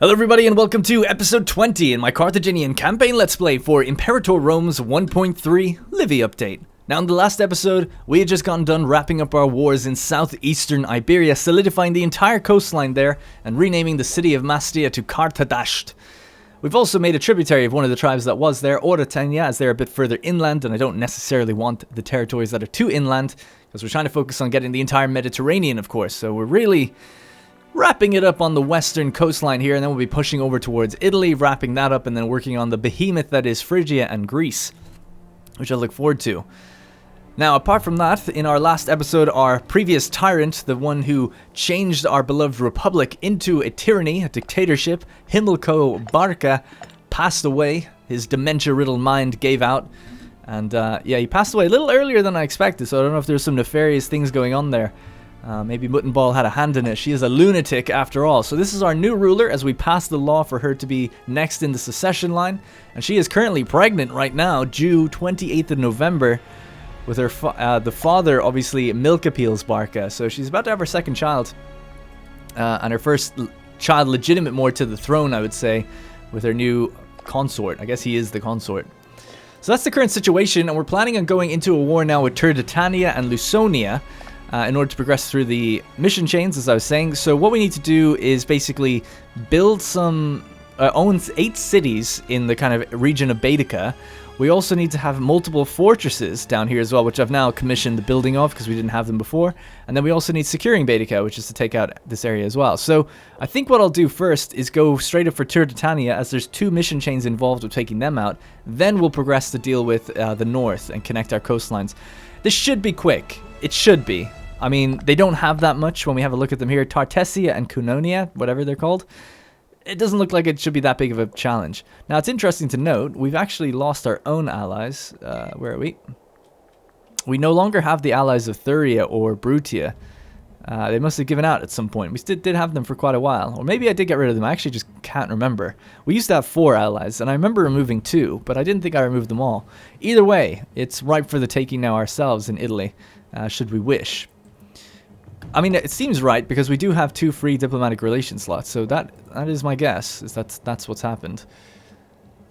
Hello everybody and welcome to episode 20 in my Carthaginian campaign let's play for Imperator Rome's 1.3 Livy update. Now in the last episode, we had just gotten done wrapping up our wars in southeastern Iberia, solidifying the entire coastline there and renaming the city of Mastia to Carthage. We've also made a tributary of one of the tribes that was there, Oratania, as they're a bit further inland, and I don't necessarily want the territories that are too inland, because we're trying to focus on getting the entire Mediterranean, of course, so we're really wrapping it up on the western coastline here, and then we'll be pushing over towards Italy, wrapping that up, and then working on the behemoth that is Phrygia and Greece, which I look forward to. Now, apart from that, in our last episode, our previous tyrant, the one who changed our beloved republic into a tyranny, a dictatorship, Himilco Barca, passed away. His dementia-riddled mind gave out, and yeah, he passed away a little earlier than I expected, so I don't know if there's some nefarious things going on there. Maybe Muttenball had a hand in it. She is a lunatic after all. So this is our new ruler as we pass the law for her to be next in the succession line. And she is currently pregnant right now, due 28th of November, with her the father, obviously, Milcapils Barca. So she's about to have her second child. And her first child legitimate more to the throne, I would say, with her new consort. I guess he is the consort. So that's the current situation. And we're planning on going into a war now with Turdetania and Lusonia, in order to progress through the mission chains, as I was saying. So what we need to do is basically build some, own 8 cities in the kind of region of Baetica. We also need to have multiple fortresses down here as well, which I've now commissioned the building of because we didn't have them before. And then we also need securing Baetica, which is to take out this area as well. So I think what I'll do first is go straight up for Turdetania, as there's 2 mission chains involved with taking them out. Then we'll progress to deal with the north and connect our coastlines. This should be quick. It should be. I mean, they don't have that much when we have a look at them here. Tartessia and Cunonia, whatever they're called. It doesn't look like it should be that big of a challenge. Now, it's interesting to note, we've actually lost our own allies. Where are we? We no longer have the allies of Thuria or Brutia. They must have given out at some point. We did have them for quite a while. Or maybe I did get rid of them. I actually just can't remember. We used to have 4 allies, and I remember removing 2, but I didn't think I removed them all. Either way, it's ripe for the taking now ourselves in Italy, should we wish. I mean, it seems right because we do have 2 free diplomatic relations slots, so that is my guess. Is that's what's happened.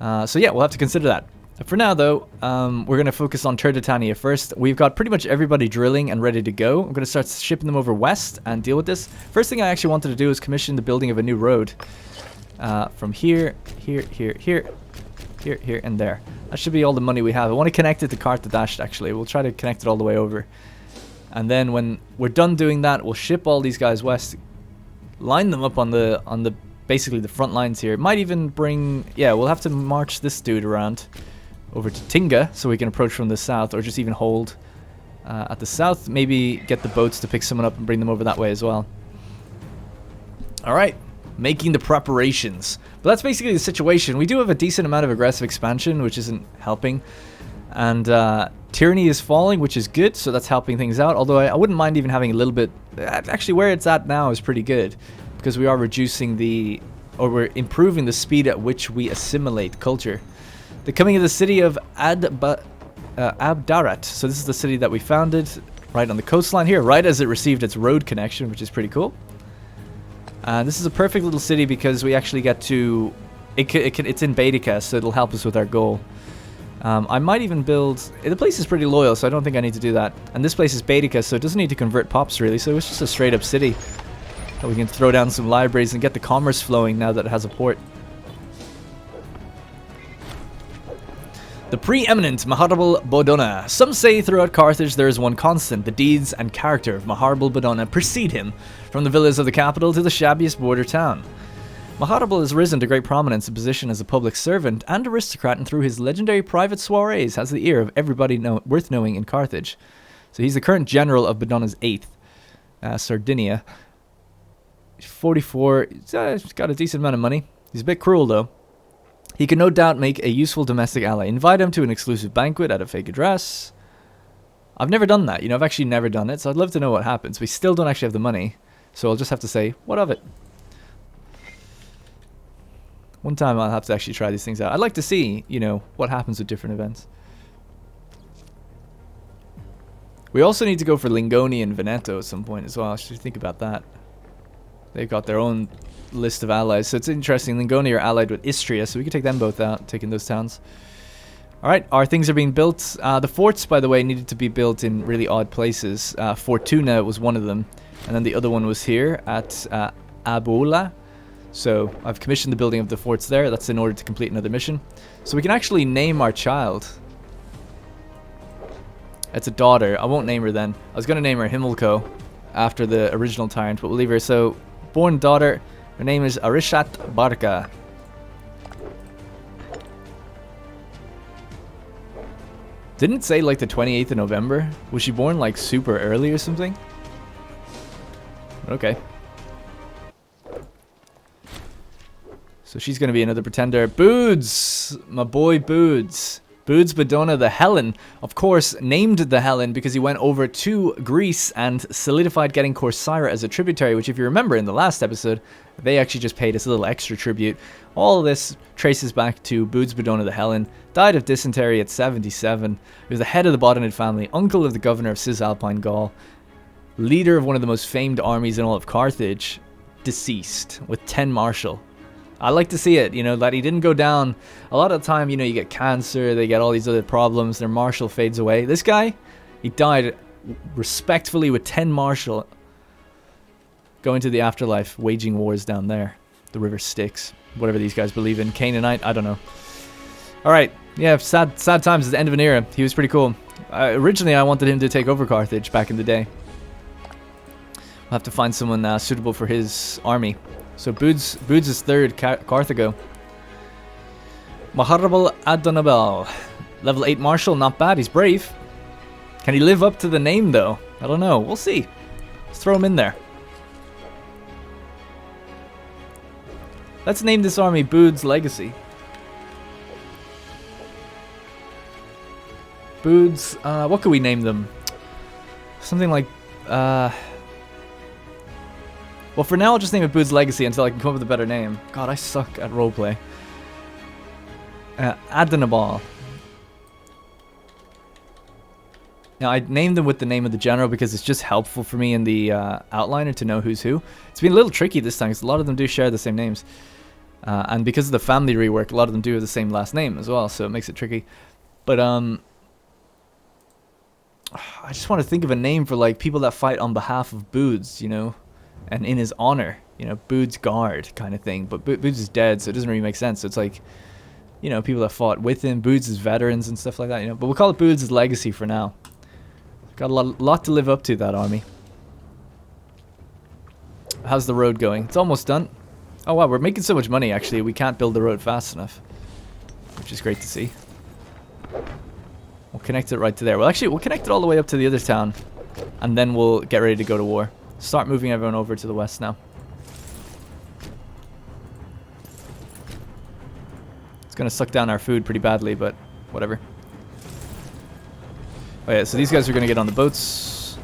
So yeah, we'll have to consider that. For now, though, we're going to focus on Turdetania first. We've got pretty much everybody drilling and ready to go. I'm going to start shipping them over west and deal with this. First thing I actually wanted to do is commission the building of a new road from here, and there. That should be all the money we have. I want to connect it to Carthage, actually. We'll try to connect it all the way over. And then when we're done doing that, we'll ship all these guys west, line them up on the basically the front lines here. Might even bring, yeah, we'll have to march this dude around over to Tinga so we can approach from the south, or just even hold at the south. Maybe get the boats to pick someone up and bring them over that way as well. All right, making the preparations. But that's basically the situation. We do have a decent amount of aggressive expansion, which isn't helping. And tyranny is falling, which is good, so that's helping things out. Although I wouldn't mind even having a little bit. Actually, where it's at now is pretty good, because we are reducing we're improving the speed at which we assimilate culture. The coming of the city of Abdarat. So this is the city that we founded right on the coastline here, right as it received its road connection, which is pretty cool. This is a perfect little city because we actually get to. It's in Baetica, so it'll help us with our goal. I might even build. The place is pretty loyal, so I don't think I need to do that. And this place is Baetica, so it doesn't need to convert pops really. So it's just a straight up city that we can throw down some libraries and get the commerce flowing now that it has a port. The preeminent Maharbal Bodona. Some say throughout Carthage there is one constant. The deeds and character of Maharbal Bodona precede him, from the villas of the capital to the shabbiest border town. Maharbal has risen to great prominence in position as a public servant and aristocrat, and through his legendary private soirees has the ear of everybody worth knowing in Carthage. So he's the current general of Bodona's 8th, Sardinia. He's 44, he's got a decent amount of money. He's a bit cruel though. He can no doubt make a useful domestic ally. Invite him to an exclusive banquet at a fake address. I've never done that, I've actually never done it, so I'd love to know what happens. We still don't actually have the money, so I'll just have to say, what of it? One time I'll have to actually try these things out. I'd like to see, what happens with different events. We also need to go for Lingoni and Veneto at some point as well. I should think about that. They've got their own list of allies, so it's interesting. Lingonia are allied with Istria, so we could take them both out, taking those towns. Alright, our things are being built. The forts, by the way, needed to be built in really odd places. Fortuna was one of them, and then the other one was here at Abola. So I've commissioned the building of the forts there. That's in order to complete another mission. So we can actually name our child. It's a daughter. I won't name her then. I was going to name her Himmelko after the original tyrant, but we'll leave her. So, born daughter, her name is Arishat Barka. Didn't it say like the 28th of November? Was she born like super early or something? Okay. So she's going to be another pretender. Boods! My boy Boods. Boods Badona the Helen. Of course, named the Helen because he went over to Greece and solidified getting Corcyra as a tributary, which if you remember in the last episode, they actually just paid us a little extra tribute. All of this traces back to Boods Badona the Helen. Died of dysentery at 77. He was the head of the Bodonid family, uncle of the governor of Cisalpine Gaul, leader of one of the most famed armies in all of Carthage, deceased with 10 martial. I like to see it, you know, that he didn't go down. A lot of the time, you know, you get cancer, they get all these other problems, their martial fades away. This guy, he died respectfully with 10 martial, going to the afterlife, waging wars down there. The river Styx, whatever these guys believe in. Canaanite, I don't know. Alright, yeah, sad times at the end of an era. He was pretty cool. Originally, I wanted him to take over Carthage back in the day. We'll have to find someone suitable for his army. So Boods is third, Carthago. Maharabal Adonabel. Level 8 Marshal, not bad, he's brave. Can he live up to the name though? I don't know, we'll see. Let's throw him in there. Let's name this army Boods Legacy. Boods, what could we name them? Something like, well, for now, I'll just name it Boods Legacy until I can come up with a better name. God, I suck at roleplay. Adonabal. Now, I named them with the name of the general because it's just helpful for me in the outliner to know who's who. It's been a little tricky this time because a lot of them do share the same names. And because of the family rework, a lot of them do have the same last name as well, so it makes it tricky. But, I just want to think of a name for, like, people that fight on behalf of Boods, you know? And in his honor, you know, Boods Guard kind of thing. But Boods is dead, so it doesn't really make sense. So it's like, you know, people that fought with him, Boods is veterans and stuff like that, you know. But we'll call it Boods' Legacy for now. Got a lot to live up to, that army. How's the road going? It's almost done. Oh, wow, we're making so much money, actually. We can't build the road fast enough, which is great to see. We'll connect it right to there. Well, actually, we'll connect it all the way up to the other town, and then we'll get ready to go to war. Start moving everyone over to the west now. It's going to suck down our food pretty badly, but whatever. Oh yeah, so these guys are going to get on the boats.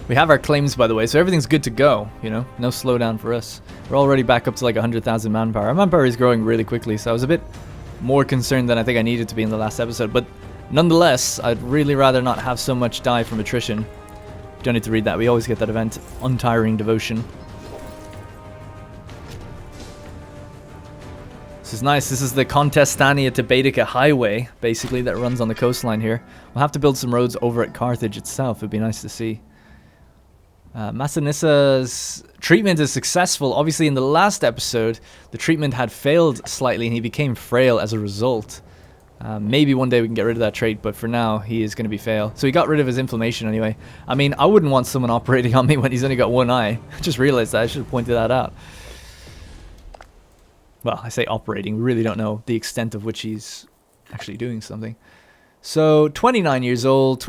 We have our claims, by the way, so everything's good to go, you know? No slowdown for us. We're already back up to like 100,000 manpower. Our manpower is growing really quickly, so I was a bit more concerned than I think I needed to be in the last episode, but nonetheless, I'd really rather not have so much die from attrition. You don't need to read that, we always get that event, Untiring Devotion. This is nice, this is the Contestania to Baetica highway, basically, that runs on the coastline here. We'll have to build some roads over at Carthage itself, it'd be nice to see. Massinissa's treatment is successful. Obviously, in the last episode, the treatment had failed slightly and he became frail as a result. Maybe one day we can get rid of that trait, but for now, he is going to be fail. So he got rid of his inflammation anyway. I mean, I wouldn't want someone operating on me when he's only got one eye. I just realized that. I should have pointed that out. Well, I say operating. We really don't know the extent of which he's actually doing something. So, 29 years old,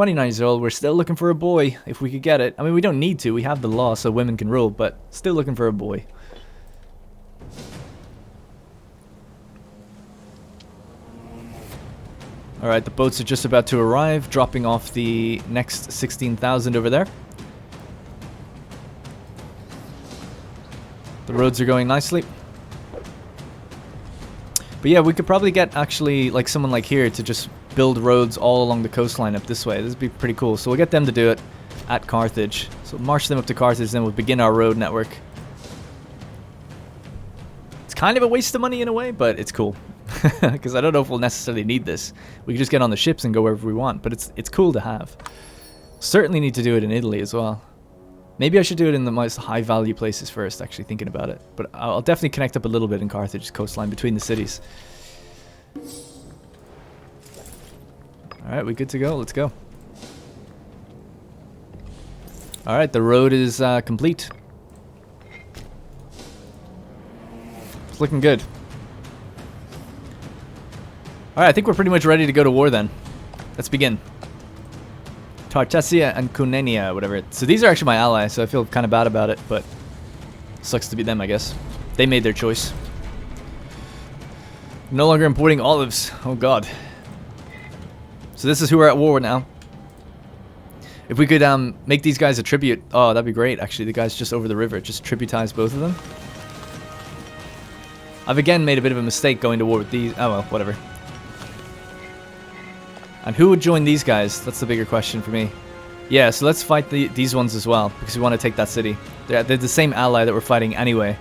we're still looking for a boy, if we could get it. I mean, we don't need to, we have the law so women can rule, but still looking for a boy. Alright, the boats are just about to arrive, dropping off the next 16,000 over there. The roads are going nicely. But yeah, we could probably get, actually, like someone like here to just build roads all along the coastline up this way. This would be pretty cool. So we'll get them to do it at Carthage. So we'll march them up to Carthage, then we'll begin our road network. It's kind of a waste of money in a way, but it's cool. Because I don't know if we'll necessarily need this. We can just get on the ships and go wherever we want, but it's cool to have. Certainly need to do it in Italy as well. Maybe I should do it in the most high value places first, actually thinking about it. But I'll definitely connect up a little bit in Carthage's coastline between the cities. Alright, we good to go? Let's go. Alright, the road is complete. It's looking good. Alright, I think we're pretty much ready to go to war then. Let's begin. Tartessia and Cunenia, whatever. So these are actually my allies, so I feel kind of bad about it, but sucks to be them, I guess. They made their choice. No longer importing olives. Oh god. So this is who we're at war with now. If we could make these guys a tribute, oh, that'd be great. Actually, the guys just over the river, just tributize both of them. I've again made a bit of a mistake going to war with these. Oh well, whatever. And who would join these guys? That's the bigger question for me. Yeah, so let's fight these ones as well, because we want to take that city. They're the same ally that we're fighting anyway.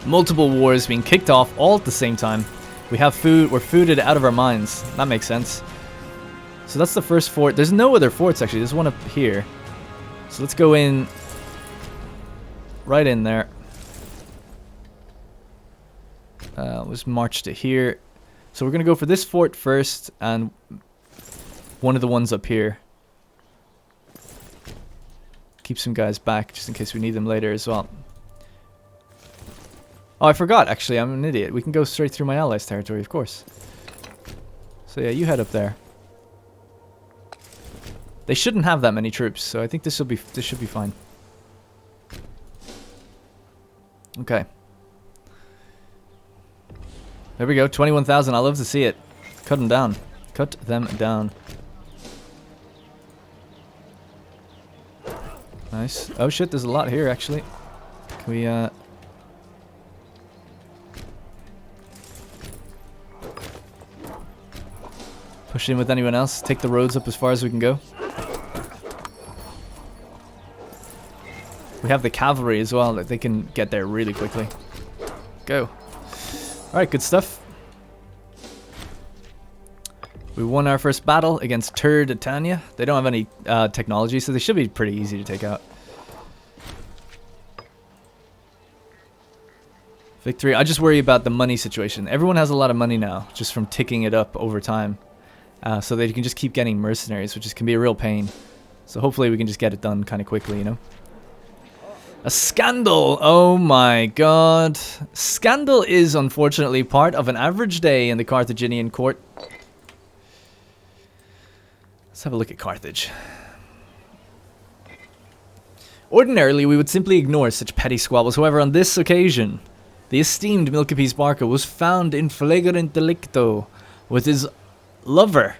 Multiple wars being kicked off all at the same time. We have food. We're fooded out of our minds. That makes sense. So that's the first fort. There's no other forts, actually. There's one up here. So let's go in. Right in there. Let's march to here. So we're going to go for this fort first, and one of the ones up here. Keep some guys back, just in case we need them later as well. Oh, I forgot, actually. I'm an idiot. We can go straight through my allies' territory, of course. So yeah, you head up there. They shouldn't have that many troops, so I think this should be fine. Okay. There we go, 21,000. I love to see it. Cut them down. Cut them down. Nice. Oh shit, there's a lot here, actually. Can we, push in with anyone else? Take the roads up as far as we can go. We have the cavalry as well, that they can get there really quickly. Go. Alright, good stuff. We won our first battle against Turdetania. They don't have any technology, so they should be pretty easy to take out. Victory. I just worry about the money situation. Everyone has a lot of money now, just from ticking it up over time. So that you can just keep getting mercenaries, which can be a real pain. So hopefully we can just get it done kind of quickly, you know? A scandal! Oh my god. Scandal is unfortunately part of an average day in the Carthaginian court. Let's have a look at Carthage. Ordinarily, we would simply ignore such petty squabbles. However, on this occasion, the esteemed Milcipes Barca was found in flagrant delicto with his lover,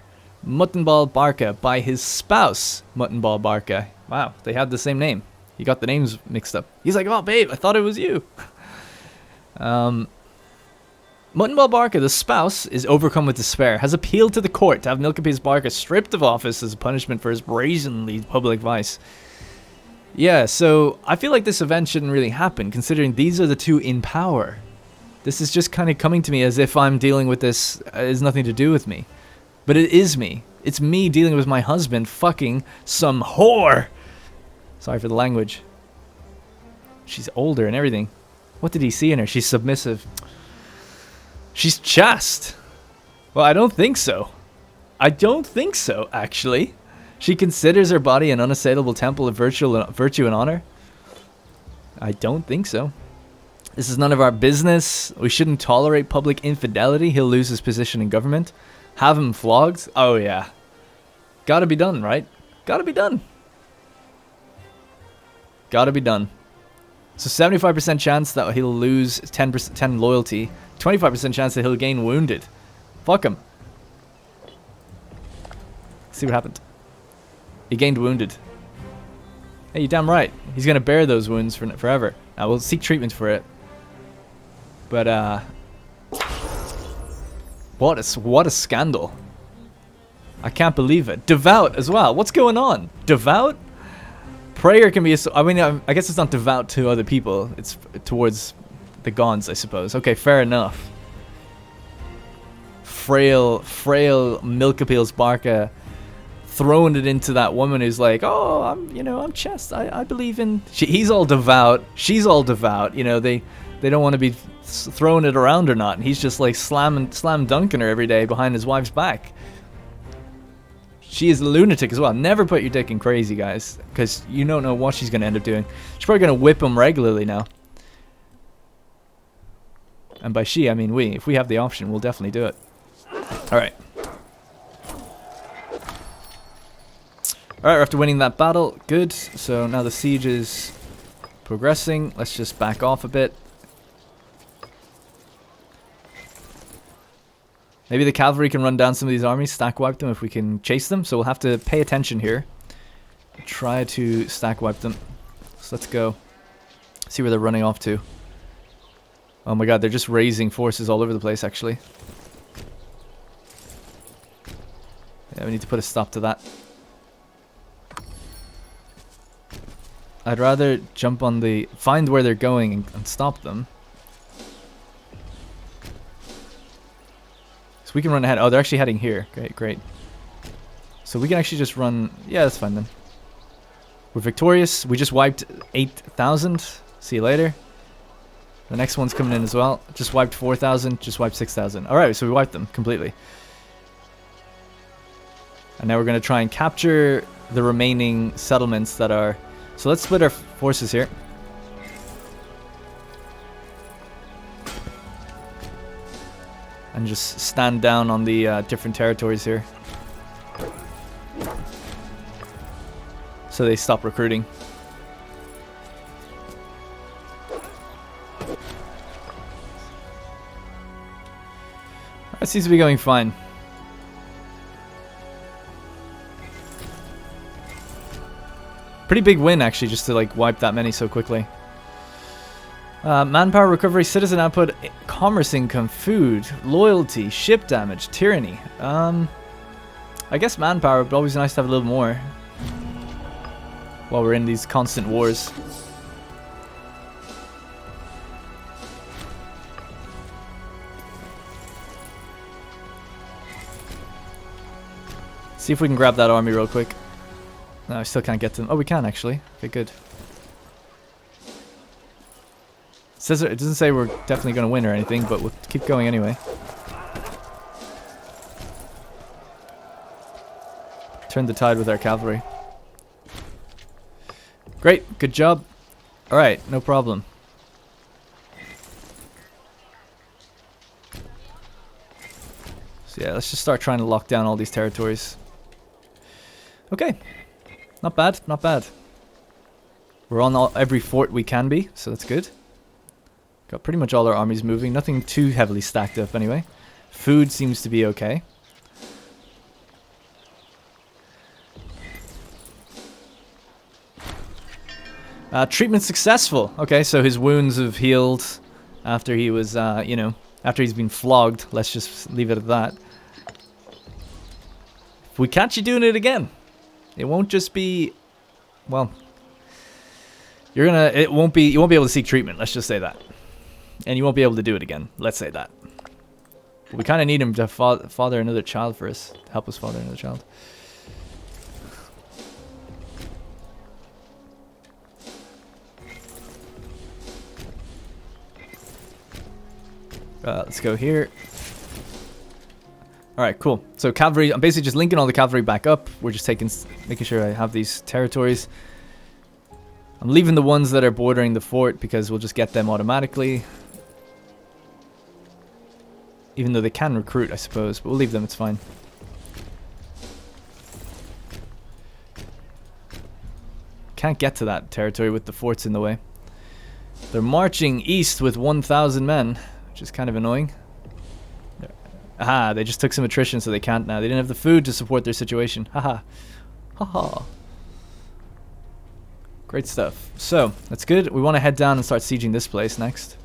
Muttonball Barca, by his spouse, Muttonball Barca. Wow, they had the same name. He got the names mixed up. He's like, oh, babe, I thought it was you. Muttonball Barca, the spouse, is overcome with despair, has appealed to the court to have Milcipes Barca stripped of office as a punishment for his brazenly public vice. Yeah, so I feel like this event shouldn't really happen, considering these are the two in power. This is just kind of coming to me as if I'm dealing with this. It has nothing to do with me. But it is me. It's me dealing with my husband fucking some whore. Sorry for the language. She's older and everything. What did he see in her? She's submissive. She's chaste. Well, I don't think so. I don't think so, actually. She considers her body an unassailable temple of virtue and honor. I don't think so. This is none of our business. We shouldn't tolerate public infidelity. He'll lose his position in government. Have him flogged? Oh, yeah. Gotta be done, right? Gotta be done. Gotta be done. So 75% chance that he'll lose 10 loyalty. 25% chance that he'll gain wounded. Fuck him. See what happened. He gained wounded. Hey, you're damn right. He's gonna bear those wounds forever. Now we'll seek treatment for it. But What a scandal. I can't believe it. Devout as well. What's going on? Devout? Prayer can be I mean, I guess it's not devout to other people. It's towards the gods, I suppose. Okay, fair enough. Frail Milkapil's Barca throwing it into that woman who's like, oh, I'm chest. I believe in. He's all devout. She's all devout. You know, they don't want to be throwing it around or not. And he's just like slam dunking her every day behind his wife's back. She is a lunatic as well. Never put your dick in crazy, guys, because you don't know what she's going to end up doing. She's probably going to whip him regularly now. And by she, I mean we. If we have the option, we'll definitely do it. Alright. Alright, after winning that battle, good. So now the siege is progressing. Let's just back off a bit. Maybe the cavalry can run down some of these armies, stack wipe them if we can chase them. So we'll have to pay attention here. Try to stack wipe them. So let's go. See where they're running off to. Oh my god, they're just raising forces all over the place, actually. Yeah, we need to put a stop to that. I'd rather jump on the... find where they're going and stop them. So we can run ahead. Oh, they're actually heading here. Great, great. So we can actually just run... yeah, that's fine then. We're victorious. We just wiped 8,000. See you later. The next one's coming in as well. Just wiped 4,000. Just wiped 6,000. Alright, so we wiped them completely. And now we're going to try and capture the remaining settlements that are... so let's split our forces here. And just stand down on the different territories here. So they stop recruiting. That seems to be going fine. Pretty big win, actually, just to like wipe that many so quickly. Manpower recovery, citizen output, commerce income, food, loyalty, ship damage, tyranny. I guess manpower, but always nice to have a little more while we're in these constant wars. See if we can grab that army real quick. No, I still can't get to them. Oh, we can actually. Okay, good. It doesn't say we're definitely going to win or anything, but we'll keep going anyway. Turn the tide with our cavalry. Great, good job. Alright, no problem. So yeah, let's just start trying to lock down all these territories. Okay. Not bad, not bad. We're on every fort we can be, so that's good. Got pretty much all our armies moving. Nothing too heavily stacked up anyway. Food seems to be okay. Treatment successful. Okay, so his wounds have healed after he was, you know, after he's been flogged. Let's just leave it at that. If we catch you doing it again, it won't just be, well, you won't be able to seek treatment. Let's just say that. And you won't be able to do it again. Let's say that. But we kind of need him to father another child for us. To help us father another child. Let's go here. Alright, cool. So cavalry, I'm basically just linking all the cavalry back up. We're just making sure I have these territories. I'm leaving the ones that are bordering the fort because we'll just get them automatically. Even though they can recruit, I suppose. But we'll leave them, it's fine. Can't get to that territory with the forts in the way. They're marching east with 1,000 men, which is kind of annoying. Aha, they just took some attrition, so they can't now. They didn't have the food to support their situation. Haha. Haha. Great stuff. So, that's good. We want to head down and start sieging this place next.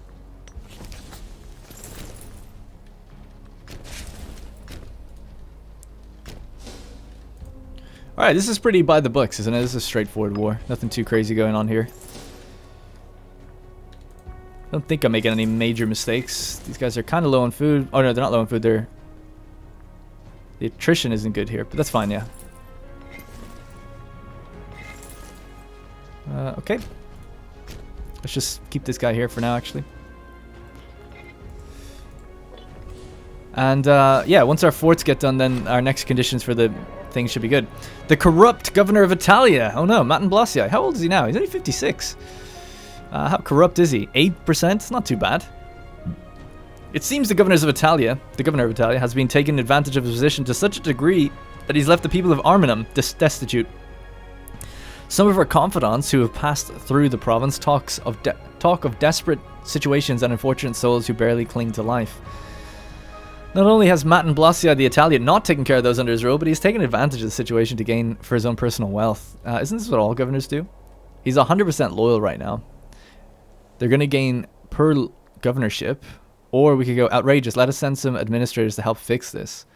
Alright, this is pretty by the books, isn't it? This is a straightforward war. Nothing too crazy going on here. I don't think I'm making any major mistakes. These guys are kind of low on food. Oh no, they're not low on food. The attrition isn't good here, but that's fine, yeah. Okay. Let's just keep this guy here for now, actually. And yeah, once our forts get done, then our next conditions for the thing should be good. The corrupt governor of Italia. Oh no, Matin Blasii. How old is he now? He's only 56. How corrupt is he? 8%? Not too bad. It seems the governor of Italia, has been taking advantage of his position to such a degree that he's left the people of Arminum destitute. Some of our confidants who have passed through the province talk of desperate situations and unfortunate souls who barely cling to life. Not only has Matin Blasii the Italian not taken care of those under his rule, but he's taken advantage of the situation to gain for his own personal wealth. Isn't this what all governors do? He's 100% loyal right now. They're going to gain per governorship, or we could go outrageous. Let us send some administrators to help fix this.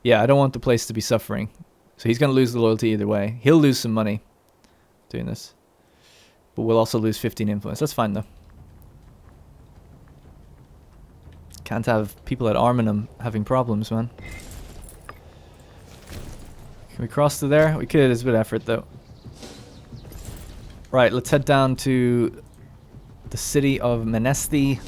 Yeah, I don't want the place to be suffering. So he's going to lose the loyalty either way. He'll lose some money doing this. But we'll also lose 15 influence. That's fine though. Can't have people at Arminum having problems, man. Can we cross to there? We could. It's a bit of effort, though. Right, let's head down to the city of Menesti.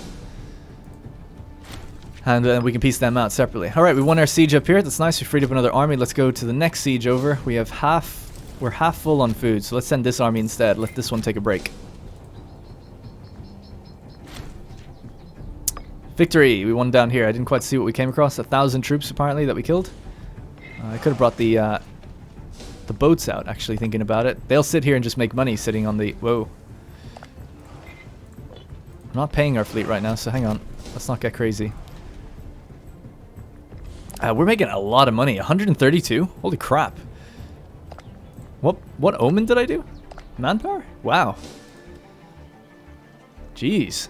And we can piece them out separately. Alright, we won our siege up here. That's nice. We freed up another army. Let's go to the next siege over. We have we're half full on food, so let's send this army instead. Let this one take a break. Victory! We won down here. I didn't quite see what we came across. 1,000 troops apparently that we killed. I could have brought the boats out, actually, thinking about it. They'll sit here and just make money sitting on the... Whoa. I'm not paying our fleet right now, so hang on. Let's not get crazy. We're making a lot of money. 132? Holy crap. What omen did I do? Manpower? Wow. Jeez.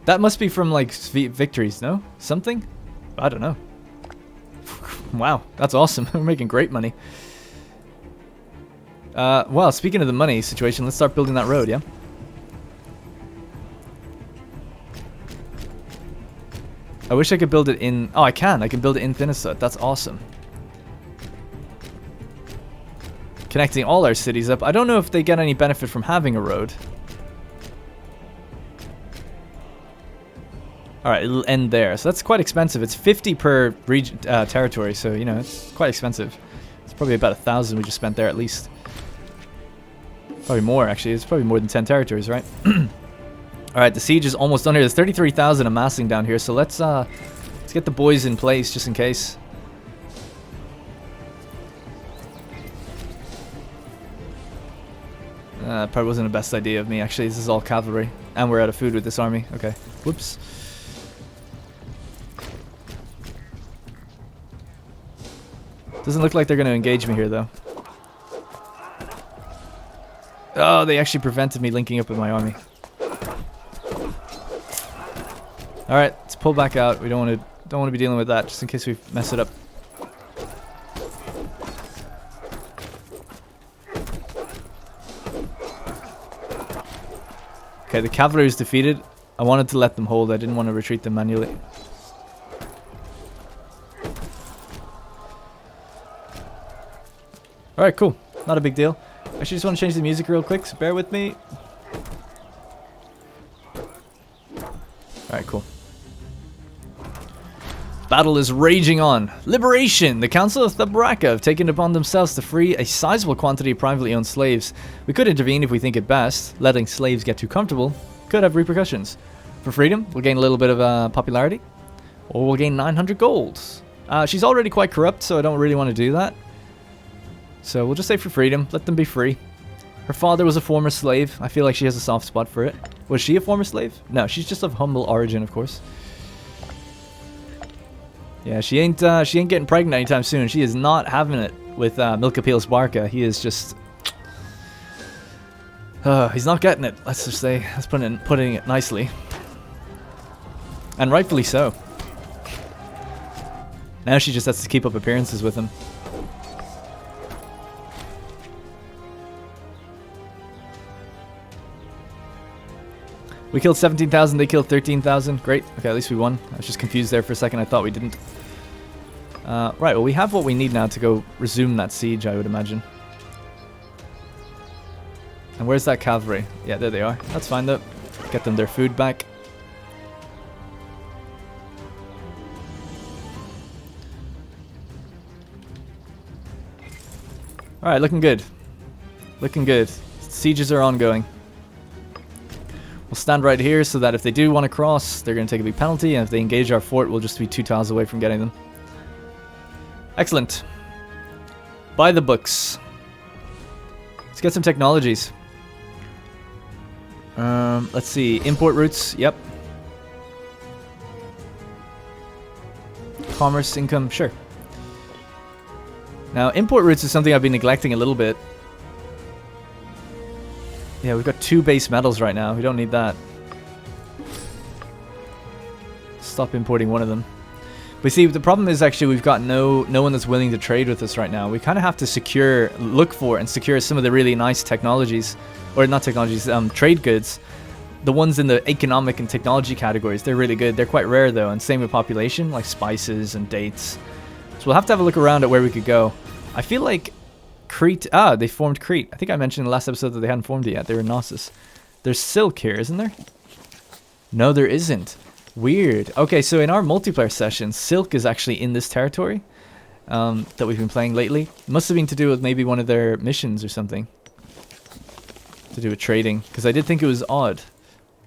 That must be from, like, victories, no? Something? I don't know. Wow, that's awesome. We're making great money. Well, speaking of the money situation, let's start building that road, yeah? I wish I could build it in... Oh, I can. I can build it in Thinisut. That's awesome. Connecting all our cities up. I don't know if they get any benefit from having a road. Alright, it'll end there. So that's quite expensive. It's 50 per region, territory, so, you know, it's quite expensive. It's probably about 1,000 we just spent there at least. Probably more, actually. It's probably more than 10 territories, right? Alright, the siege is almost done here. There's 33,000 amassing down here, so let's get the boys in place just in case. Probably wasn't the best idea of me, actually. This is all cavalry. And we're out of food with this army. Okay. Whoops. Doesn't look like they're going to engage me here, though. Oh, they actually prevented me linking up with my army. Alright, let's pull back out. We don't want to be dealing with that, just in case we mess it up. Okay, the cavalry is defeated. I wanted to let them hold. I didn't want to retreat them manually. Alright, cool. Not a big deal. I actually just want to change the music real quick, so bear with me. Alright, cool. Battle is raging on. Liberation! The Council of Thabraka have taken upon themselves to free a sizable quantity of privately owned slaves. We could intervene if we think it best. Letting slaves get too comfortable could have repercussions. For freedom, we'll gain a little bit of popularity. Or we'll gain 900 gold. She's already quite corrupt, so I don't really want to do that. So we'll just say for freedom. Let them be free. Her father was a former slave. I feel like she has a soft spot for it. Was she a former slave? No, she's just of humble origin, of course. Yeah, she ain't getting pregnant anytime soon. She is not having it with Milkapil's Barca. He is just... he's not getting it, let's just say. That's putting it nicely. And rightfully so. Now she just has to keep up appearances with him. We killed 17,000, they killed 13,000. Great. Okay, at least we won. I was just confused there for a second. I thought we didn't. Right, well, we have what we need now to go resume that siege, I would imagine. And where's that cavalry? Yeah, there they are. That's fine, though. Get them their food back. Alright, looking good. Looking good. Sieges are ongoing. We'll stand right here so that if they do want to cross, they're going to take a big penalty, and if they engage our fort, we'll just be 2 tiles away from getting them. Excellent. Buy the books. Let's get some technologies. Let's see. Import routes. Yep. Commerce, income. Sure. Now, import routes is something I've been neglecting a little bit. Yeah, we've got 2 base metals right now. We don't need that. Stop importing one of them. But see, the problem is actually we've got no one that's willing to trade with us right now. We kind of have to look for and secure some of the really nice technologies, or not technologies, trade goods. The ones in the economic and technology categories, they're really good. They're quite rare though, and same with population, like spices and dates. So we'll have to have a look around at where we could go. I feel like Crete, they formed Crete. I think I mentioned in the last episode that they hadn't formed it yet. They were Knossos. There's silk here, isn't there? No, there isn't. Weird. Okay, so in our multiplayer sessions, silk is actually in this territory that we've been playing lately. It must have been to do with maybe one of their missions or something. To do with trading. Because I did think it was odd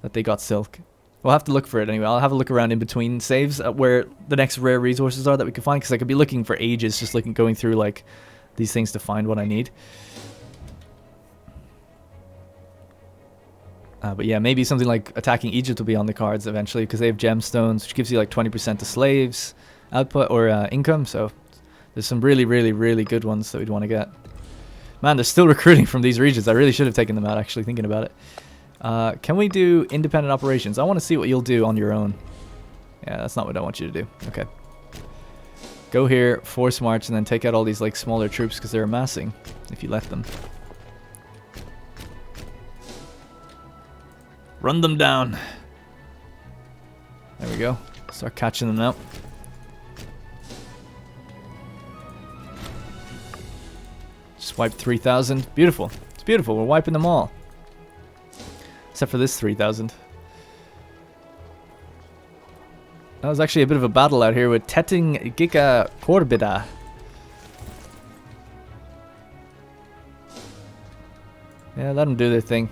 that they got silk. We'll have to look for it anyway. I'll have a look around in between saves at where the next rare resources are that we can find. Because I could be looking for ages just going through like these things to find what I need. But yeah, maybe something like attacking Egypt will be on the cards eventually because they have gemstones, which gives you like 20% to slaves output or income. So there's some really, really, really good ones that we'd want to get. Man, they're still recruiting from these regions. I really should have taken them out, actually, thinking about it. Can we do independent operations? I want to see what you'll do on your own. Yeah, that's not what I want you to do. Okay. Go here, force march, and then take out all these like smaller troops because they're amassing if you let them. Run them down. There we go. Start catching them now. Just wiped 3,000. Beautiful. It's beautiful. We're wiping them all. Except for this 3,000. That was actually a bit of a battle out here with Teting Giga Corbida. Yeah, let them do their thing.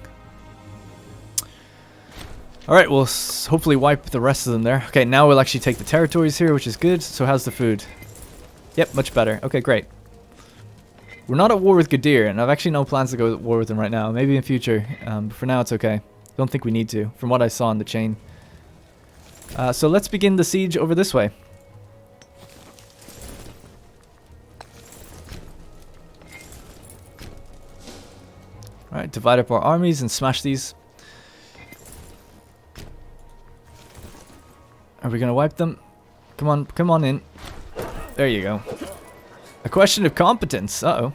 Alright, we'll hopefully wipe the rest of them there. Okay, now we'll actually take the territories here, which is good. So how's the food? Yep, much better. Okay, great. We're not at war with Gadir, and I've actually no plans to go to war with them right now. Maybe in future. But for now, it's okay. Don't think we need to, from what I saw in the chain. So let's begin the siege over this way. Alright, divide up our armies and smash these. Are we going to wipe them? Come on in. There you go. A question of competence. Uh-oh.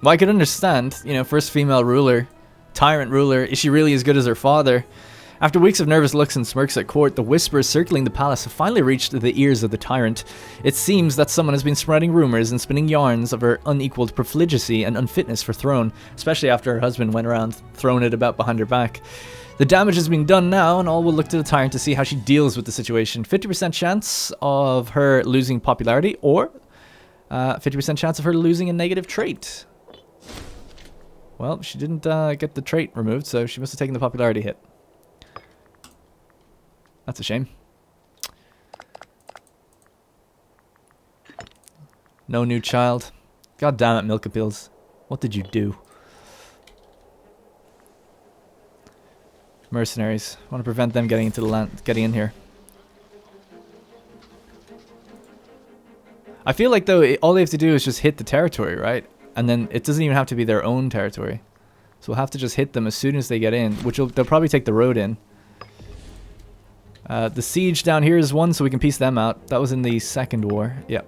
Well, I could understand, you know, first female ruler, tyrant ruler, is she really as good as her father? After weeks of nervous looks and smirks at court, the whispers circling the palace have finally reached the ears of the tyrant. It seems that someone has been spreading rumors and spinning yarns of her unequaled profligacy and unfitness for throne, especially after her husband went around throwing it about behind her back. The damage has been done now, and all will look to the tyrant to see how she deals with the situation. 50% chance of her losing popularity, or 50% chance of her losing a negative trait. Well, she didn't get the trait removed, so she must have taken the popularity hit. That's a shame. No new child. God damn it, Milk Appeals. What did you do? Mercenaries. I want to prevent them getting into the land, getting in here. I feel like though all they have to do is just hit the territory, right? And then it doesn't even have to be their own territory. So we'll have to just hit them as soon as they get in, which they'll probably take the road in. The siege down here is one, so we can piece them out. That was in the Second War. Yep.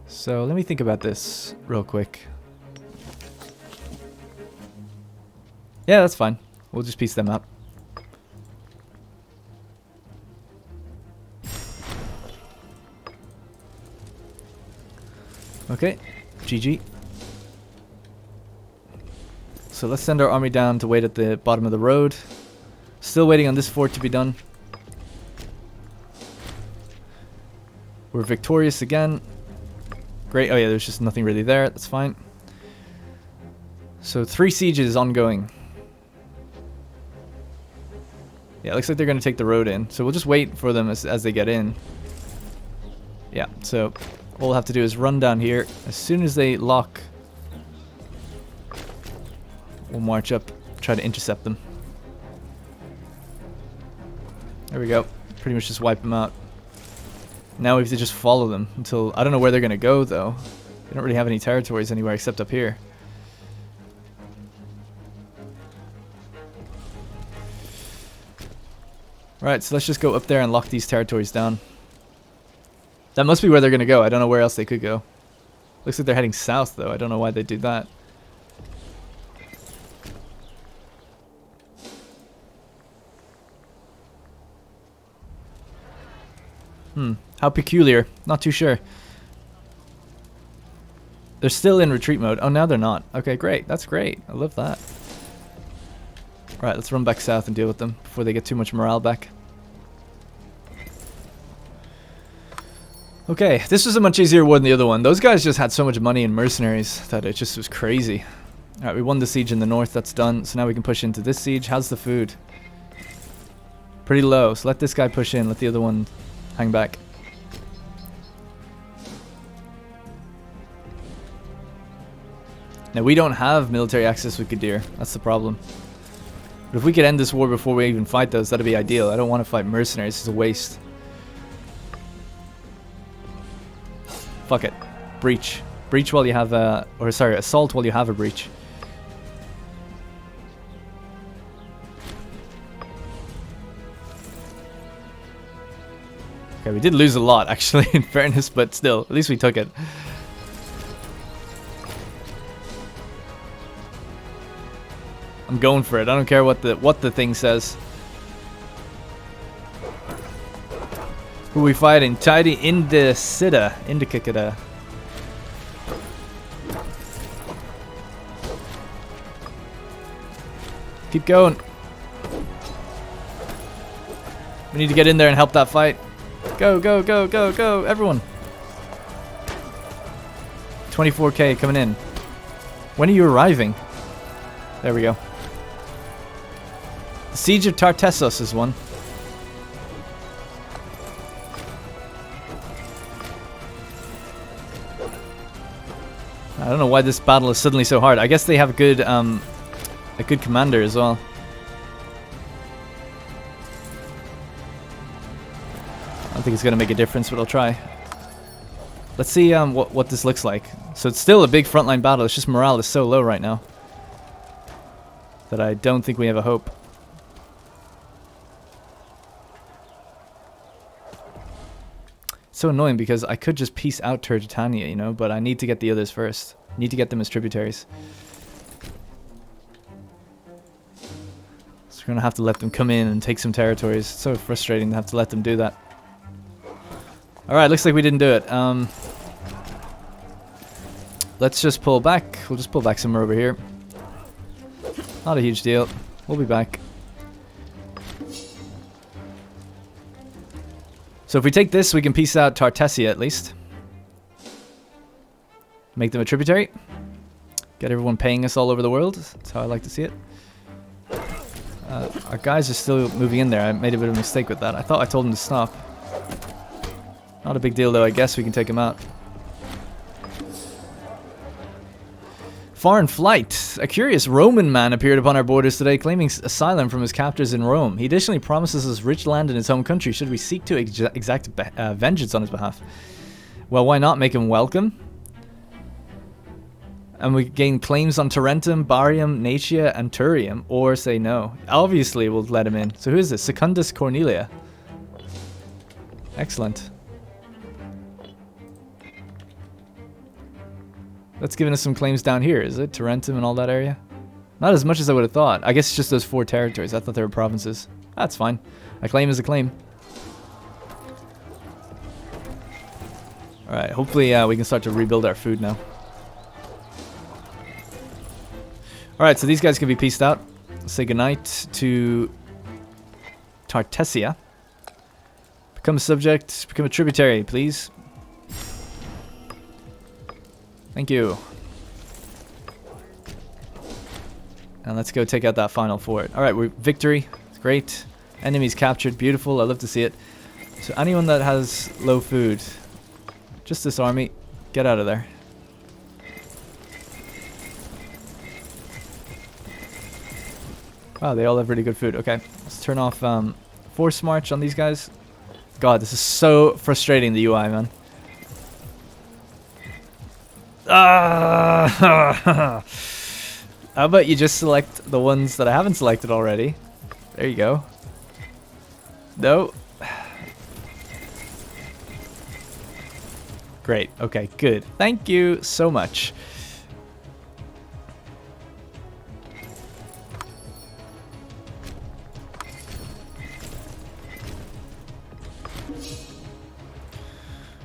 So let me think about this real quick. Yeah, that's fine. We'll just piece them up. Okay, GG. So let's send our army down to wait at the bottom of the road. Still waiting on this fort to be done. We're victorious again. Great. Oh yeah, there's just nothing really there. That's fine. So 3 sieges ongoing. Yeah, it looks like they're going to take the road in. So we'll just wait for them as they get in. Yeah, so all we'll have to do is run down here. As soon as they lock, we'll march up, try to intercept them. There we go. Pretty much just wipe them out. Now we have to just follow them until... I don't know where they're going to go, though. They don't really have any territories anywhere except up here. Alright, so let's just go up there and lock these territories down. That must be where they're going to go. I don't know where else they could go. Looks like they're heading south, though. I don't know why they do that. How peculiar. Not too sure. They're still in retreat mode. Oh, now they're not. Okay, great. That's great. I love that. Alright, let's run back south and deal with them before they get too much morale back. Okay, this was a much easier war than the other one. Those guys just had so much money and mercenaries that it just was crazy. Alright, we won the siege in the north. That's done. So now we can push into this siege. How's the food? Pretty low. So let this guy push in. Let the other one hang back. Now, we don't have military access with Gadir. That's the problem. But if we could end this war before we even fight those, that'd be ideal. I don't want to fight mercenaries. It's a waste. Fuck it. Breach. Breach while you have a... Or, sorry, assault while you have a breach. Okay, we did lose a lot, actually, in fairness, but still, at least we took it. I'm going for it. I don't care what the thing says. Who are we fighting? Tidy Indicida. Indicida. Keep going. We need to get in there and help that fight. Go, go, go, go, go, everyone. 24k coming in. When are you arriving? There we go. The Siege of Tartessos is one. I don't know why this battle is suddenly so hard. I guess they have a good commander as well. I don't think it's gonna make a difference, but I'll try. Let's see what this looks like. So it's still a big frontline battle. It's just morale is so low right now that I don't think we have a hope. It's so annoying because I could just peace out Turtitania, you know, but I need to get the others first. I need to get them as tributaries. So we're gonna have to let them come in and take some territories. It's so frustrating to have to let them do that. Alright, looks like we didn't do it. Let's just pull back. We'll just pull back somewhere over here. Not a huge deal. We'll be back. So if we take this, we can peace out Tartessia at least. Make them a tributary. Get everyone paying us all over the world. That's how I like to see it. Our guys are still moving in there. I made a bit of a mistake with that. I thought I told them to stop. Not a big deal though. I guess we can take them out. Foreign flight. A curious Roman man appeared upon our borders today, claiming asylum from his captors in Rome. He additionally promises us rich land in his home country should we seek to exact vengeance on his behalf. Well, why not make him welcome? And we gain claims on Tarentum, Barium, Natia, and Turium, or say no. Obviously, we'll let him in. So who is this? Secundus Cornelia. Excellent. That's giving us some claims down here, is it? Tarentum and all that area? Not as much as I would have thought. I guess it's just those 4 territories. I thought they were provinces. That's fine. A claim is a claim. Alright, hopefully we can start to rebuild our food now. Alright, so these guys can be pieced out. Let's say goodnight to Tartessia. Become a subject, become a tributary, please. Thank you. And let's go take out that final fort. Alright, we're victory. It's great. Enemies captured. Beautiful. I love to see it. So anyone that has low food, just this army, get out of there. Wow, they all have really good food. Okay, let's turn off force march on these guys. God, this is so frustrating, the UI, man. How about you just select the ones that I haven't selected already? There you go. No. Great. Okay, good. Thank you so much.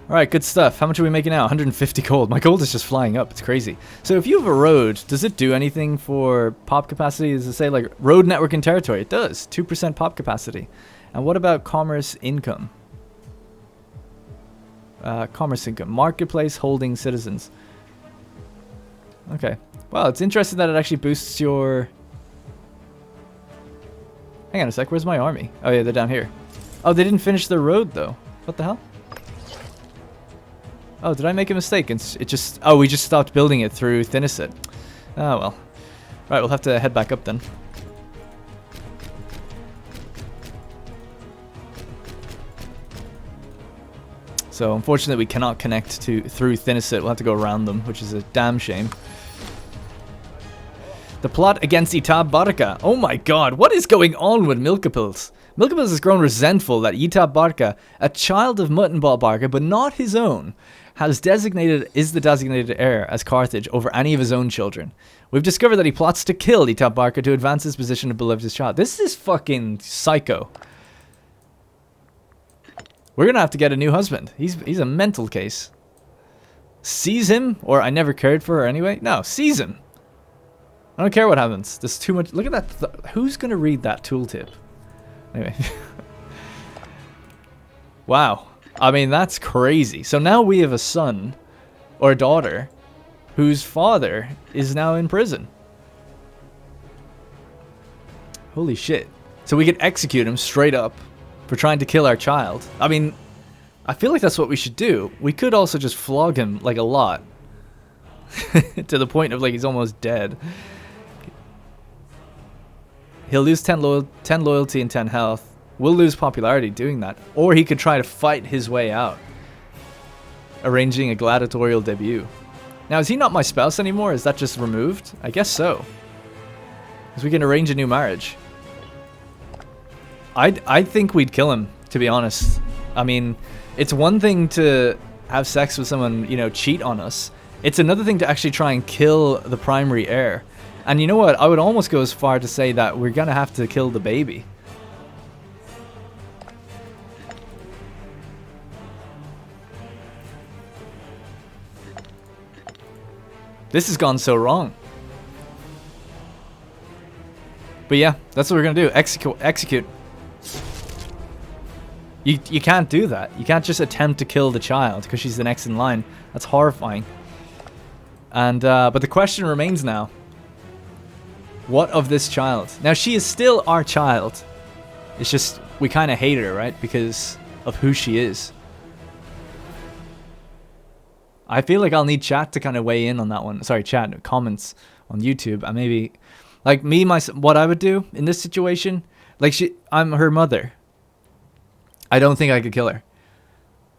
Alright, good stuff. How much are we making now? 150 gold. My gold is just flying up. It's crazy. So if you have a road, does it do anything for pop capacity? Does it say like road network and territory? It does. 2% pop capacity. And what about commerce income? Commerce income. Marketplace holding citizens. Okay. Well, it's interesting that it actually boosts your... Hang on a sec. Where's my army? Oh yeah, they're down here. Oh, they didn't finish their road though. What the hell? Oh, did I make a mistake? It just... Oh, we just stopped building it through Thinisset. Oh, well. Right, we'll have to head back up then. So, unfortunately, we cannot connect through Thinisset. We'll have to go around them, which is a damn shame. The plot against Itab Barca. Oh my god, what is going on with Milkapils? Milkapils has grown resentful that Itab Barca, a child of Muttonball Barca, but not his own, is the designated heir as Carthage over any of his own children. We've discovered that he plots to kill Itab Barca to advance his position of beloved his child. This is fucking psycho. We're gonna have to get a new husband. He's a mental case. Seize him, or I never cared for her anyway. No, seize him. I don't care what happens. There's too much. Look at that. Who's gonna read that tooltip? Anyway. Wow. I mean, that's crazy. So now we have a son or a daughter whose father is now in prison. Holy shit. So we could execute him straight up for trying to kill our child. I mean, I feel like that's what we should do. We could also just flog him like a lot. To the point of like he's almost dead. He'll lose 10 loyalty and 10 health. We'll lose popularity doing that. Or he could try to fight his way out. Arranging a gladiatorial debut. Now, is he not my spouse anymore? Is that just removed? I guess so. Because we can arrange a new marriage. I think we'd kill him, to be honest. I mean, it's one thing to have sex with someone, you know, cheat on us. It's another thing to actually try and kill the primary heir. And you know what? I would almost go as far to say that we're going to have to kill the baby. This has gone so wrong. But yeah, that's what we're going to do. Execute. You can't do that. You can't just attempt to kill the child because she's the next in line. That's horrifying. And but the question remains now. What of this child? Now, she is still our child. It's just we kind of hate her, right? Because of who she is. I feel like I'll need chat to kind of weigh in on that one. Sorry, chat, comments on YouTube. And maybe, like me, what I would do in this situation, like I'm her mother. I don't think I could kill her.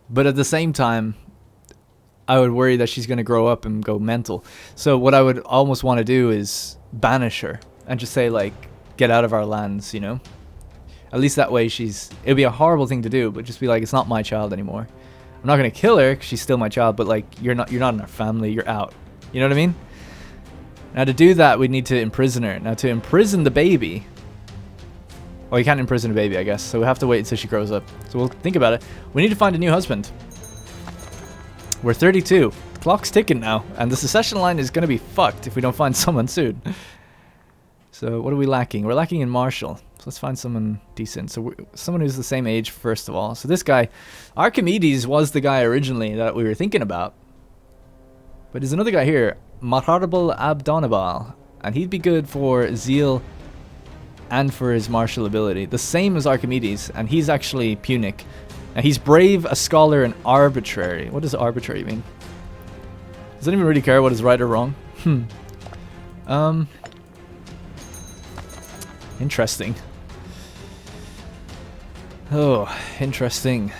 But at the same time, I would worry that she's going to grow up and go mental. So what I would almost want to do is banish her and just say, like, get out of our lands, you know? At least that way it'd be a horrible thing to do, but just be like, it's not my child anymore. I'm not going to kill her because she's still my child, but like, you're not in our family, you're out. You know what I mean? Now to do that, we need to imprison her. Now to imprison the baby... Well, you can't imprison a baby, I guess. So we have to wait until she grows up. So we'll think about it. We need to find a new husband. We're 32. The clock's ticking now. And the succession line is going to be fucked if we don't find someone soon. So what are we lacking? We're lacking in Marshall. So let's find someone decent. So someone who's the same age, first of all. So this guy, Archimedes, was the guy originally that we were thinking about. But there's another guy here, Maharable Abdonabal. And he'd be good for zeal and for his martial ability. The same as Archimedes, and he's actually Punic. Now he's brave, a scholar, and arbitrary. What does arbitrary mean? Does anyone really care what is right or wrong? Interesting. Oh, interesting.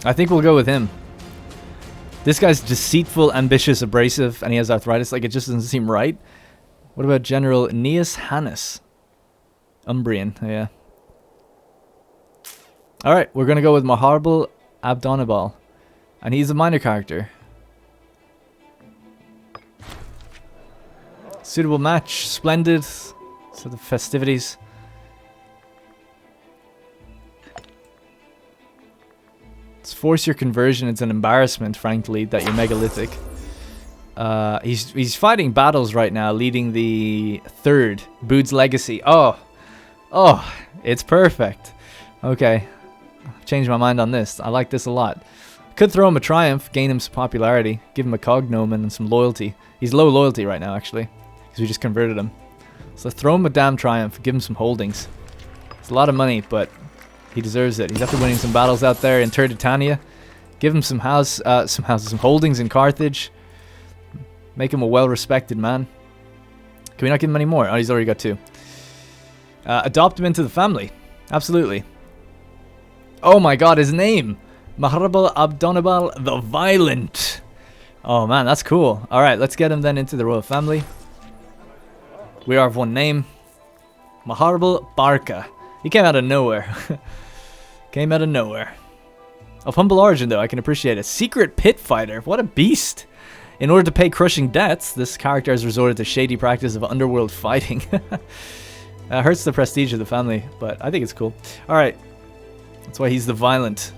I think we'll go with him. This guy's deceitful, ambitious, abrasive, and he has arthritis. Like, it just doesn't seem right. What about General Aeneas Hannes? Umbrian, yeah. Alright, we're gonna go with Maharable Abdonabal. And he's a minor character. Suitable match, splendid. So the festivities. Let's force your conversion. It's an embarrassment, frankly, that you're megalithic. He's fighting battles right now, leading the 3rd, Bood's Legacy. Oh, it's perfect. Okay, I've changed my mind on this. I like this a lot. Could throw him a triumph, gain him some popularity, give him a cognomen and some loyalty. He's low loyalty right now, actually, because we just converted him. So throw him a damn triumph, give him some holdings. It's a lot of money, but he deserves it. He's after winning some battles out there in Turdetania. Give him some some holdings in Carthage. Make him a well-respected man. Can we not give him any more? Oh, he's already got 2. Adopt him into the family. Absolutely. Oh my god, his name! Maharable Abdonabal the Violent. Oh man, that's cool. Alright, let's get him then into the royal family. We are of one name. Maharable Barca. He came out of nowhere. Came out of nowhere. Of humble origin, though, I can appreciate it. Secret pit fighter. What a beast. In order to pay crushing debts, this character has resorted to shady practice of underworld fighting. Hurts the prestige of the family, but I think it's cool. Alright. That's why he's the Violent.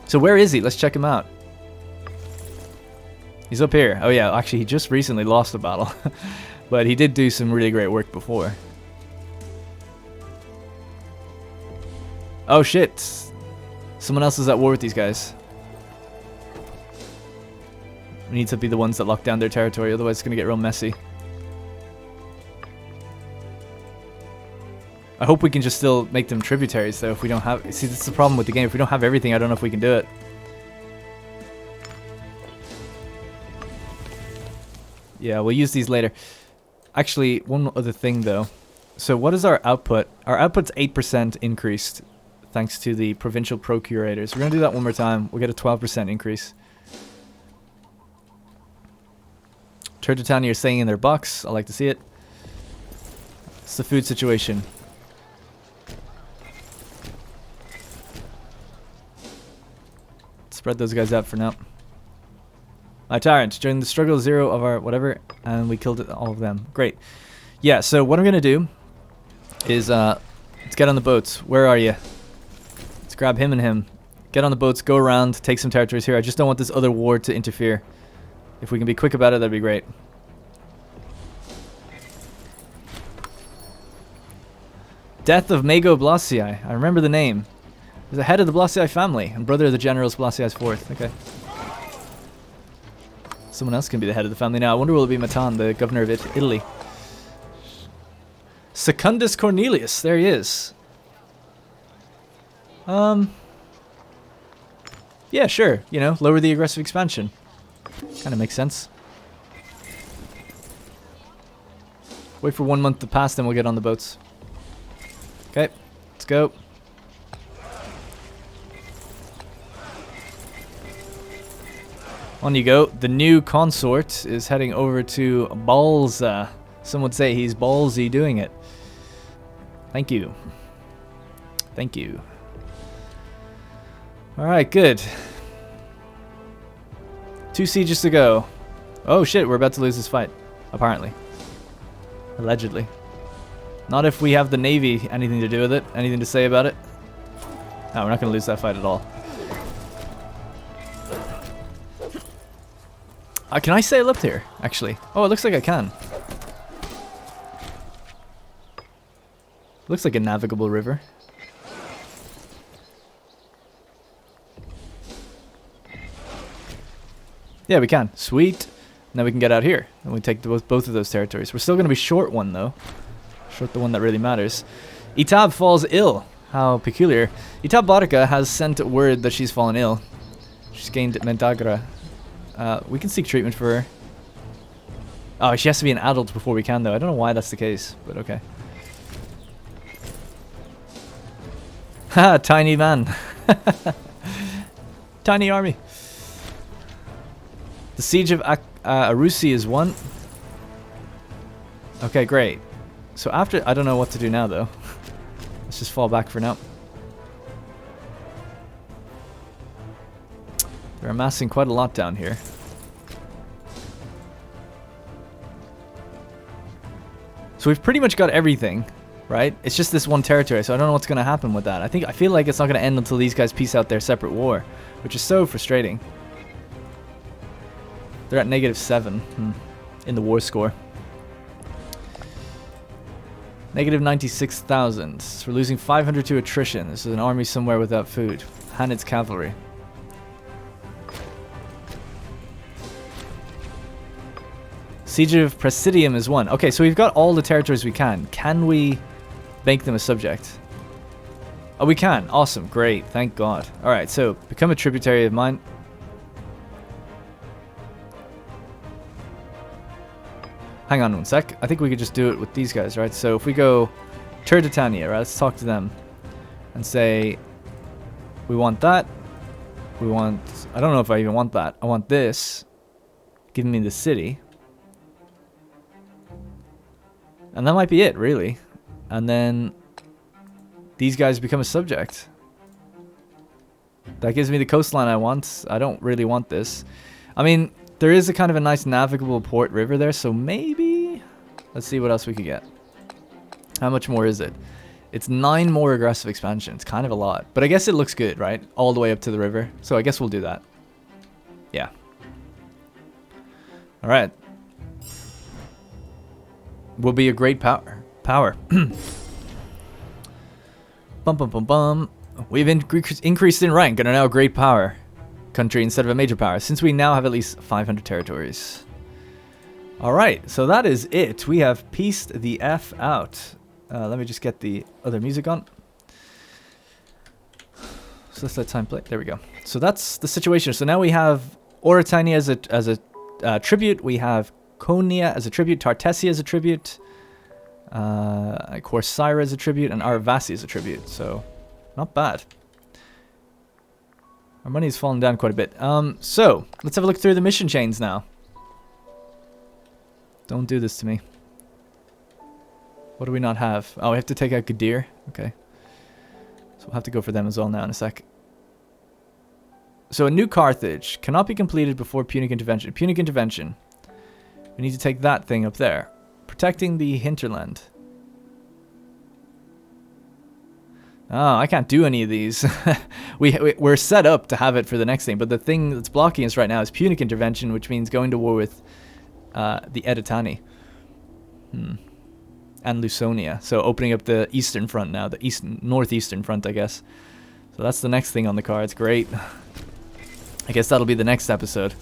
So where is he? Let's check him out. He's up here. Oh yeah, actually he just recently lost a battle. But he did do some really great work before. Oh shit. Someone else is at war with these guys. We need to be the ones that lock down their territory, otherwise it's going to get real messy. I hope we can just still make them tributaries, though, if we don't have... See, that's the problem with the game. If we don't have everything, I don't know if we can do it. Yeah, we'll use these later. Actually, one other thing, though. So what is our output? Our output's 8% increased, thanks to the provincial procurators. We're going to do that one more time. We'll get a 12% increase. Turdetania are staying in their box. I like to see it. It's the food situation. Spread those guys out for now. My tyrant, during the struggle 0 of our whatever, and we killed all of them. Great. Yeah, so what I'm going to do is, let's get on the boats. Where are you? Let's grab him and him. Get on the boats, go around, take some territories here. I just don't want this other war to interfere. If we can be quick about it, that'd be great. Death of Mago Blasiai. I remember the name. He was the head of the Blasiai family and brother of the generals Blasiai's 4th. Okay. Someone else can be the head of the family now. I wonder will it be Matan, the governor of Italy. Secundus Cornelius. There he is. Yeah, sure. You know, lower the aggressive expansion. Kind of makes sense. Wait for 1 month to pass, then we'll get on the boats. Okay, let's go. On you go. The new consort is heading over to Balza. Some would say he's ballsy doing it. Thank you. Thank you. Alright, good. 2 sieges to go. Oh shit, we're about to lose this fight. Apparently. Allegedly. Not if we have the Navy anything to do with it. Anything to say about it. No, we're not going to lose that fight at all. Can I sail up here, actually? Oh, it looks like I can. Looks like a navigable river. Yeah, we can. Sweet. Now we can get out here. And we take both of those territories. We're still going to be short one, though. Short the one that really matters. Itab falls ill. How peculiar. Itab Barica has sent word that she's fallen ill. She's gained Mentagra. We can seek treatment for her. Oh, she has to be an adult before we can, though. I don't know why that's the case, but okay. Ha! Tiny man. Tiny army. The siege of Arusi is won. Okay, great. So after... I don't know what to do now, though. Let's just fall back for now. They're amassing quite a lot down here. So we've pretty much got everything, right? It's just this one territory, so I don't know what's going to happen with that. I feel like it's not going to end until these guys piece out their separate war, which is so frustrating. They're at -7 in the war score. Negative 96,000. So we're losing 500 to attrition. This is an army somewhere without food. Hanid's cavalry. Siege of Presidium is won. Okay, so we've got all the territories we can. Can we make them a subject? Oh, we can. Awesome. Great. Thank God. Alright, so become a tributary of mine. Hang on one sec. I think we could just do it with these guys, right? So if we go Turdetania, right? Let's talk to them and say we want that. We want... I don't know if I even want that. I want this. Give me the city. And that might be it, really. And then these guys become a subject. That gives me the coastline I want. I don't really want this. I mean... There is a kind of a nice navigable port river there, so maybe... Let's see what else we could get. How much more is it? It's 9 more aggressive expansion. It's kind of a lot. But I guess it looks good, right? All the way up to the river. So I guess we'll do that. Yeah. Alright. We'll be a great power. Bum bum bum bum. We've increased in rank and are now a great power. Country instead of a major power, since we now have at least 500 territories. Alright, so that is it. We have pieced the F out. Let me just get the other music on. So let's let time play. There we go. So that's the situation. So now we have Oritania as a tribute. We have Konia as a tribute. Tartessia as a tribute. Of course, Syra as a tribute. And Aravasi as a tribute. So, not bad. Our money's fallen down quite a bit. So, let's have a look through the mission chains now. Don't do this to me. What do we not have? Oh, we have to take out Gadir. Okay. So we'll have to go for them as well now in a sec. So a new Carthage cannot be completed before Punic Intervention. Punic Intervention. We need to take that thing up there. Protecting the hinterland. Oh, I can't do any of these. We're set up to have it for the next thing, but the thing that's blocking us right now is Punic Intervention, which means going to war with the Editani. And Lusonia. So opening up the eastern front now, the northeastern front, I guess. So that's the next thing on the cards. Great. I guess that'll be the next episode.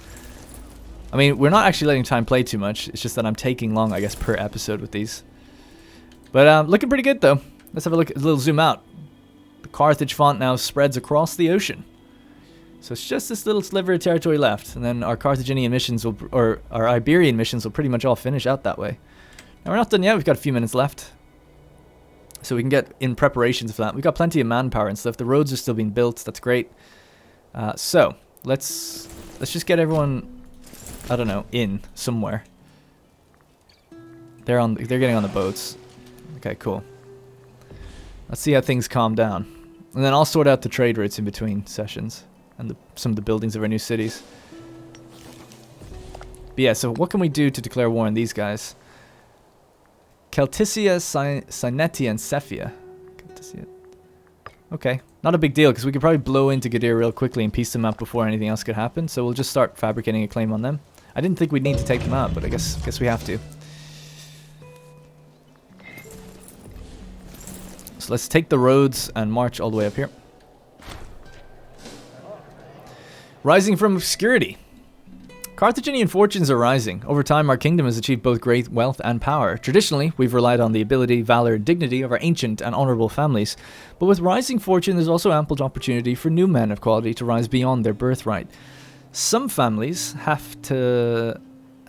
I mean, we're not actually letting time play too much. It's just that I'm taking long, I guess, per episode with these. But looking pretty good, though. Let's have a look, a little zoom out. The Carthage font now spreads across the ocean. So it's just this little sliver of territory left. And then our Carthaginian missions will, or our Iberian missions will pretty much all finish out that way. Now we're not done yet. We've got a few minutes left. So we can get in preparations for that. We've got plenty of manpower and stuff. The roads are still being built. That's great. So let's just get everyone, I don't know, in somewhere. They're getting on the boats. Okay, cool. Let's see how things calm down. And then I'll sort out the trade routes in between sessions and some of the buildings of our new cities. But yeah, so what can we do to declare war on these guys? Celticia, Sinetia, and Cephia. Okay, not a big deal, because we could probably blow into Gadir real quickly and piece them out before anything else could happen. So we'll just start fabricating a claim on them. I didn't think we'd need to take them out, but I guess we have to. So let's take the roads and march all the way up here. Rising from obscurity. Carthaginian fortunes are rising. Over time, our kingdom has achieved both great wealth and power. Traditionally, we've relied on the ability, valor, and dignity of our ancient and honorable families. But with rising fortune, there's also ample opportunity for new men of quality to rise beyond their birthright. Some families have to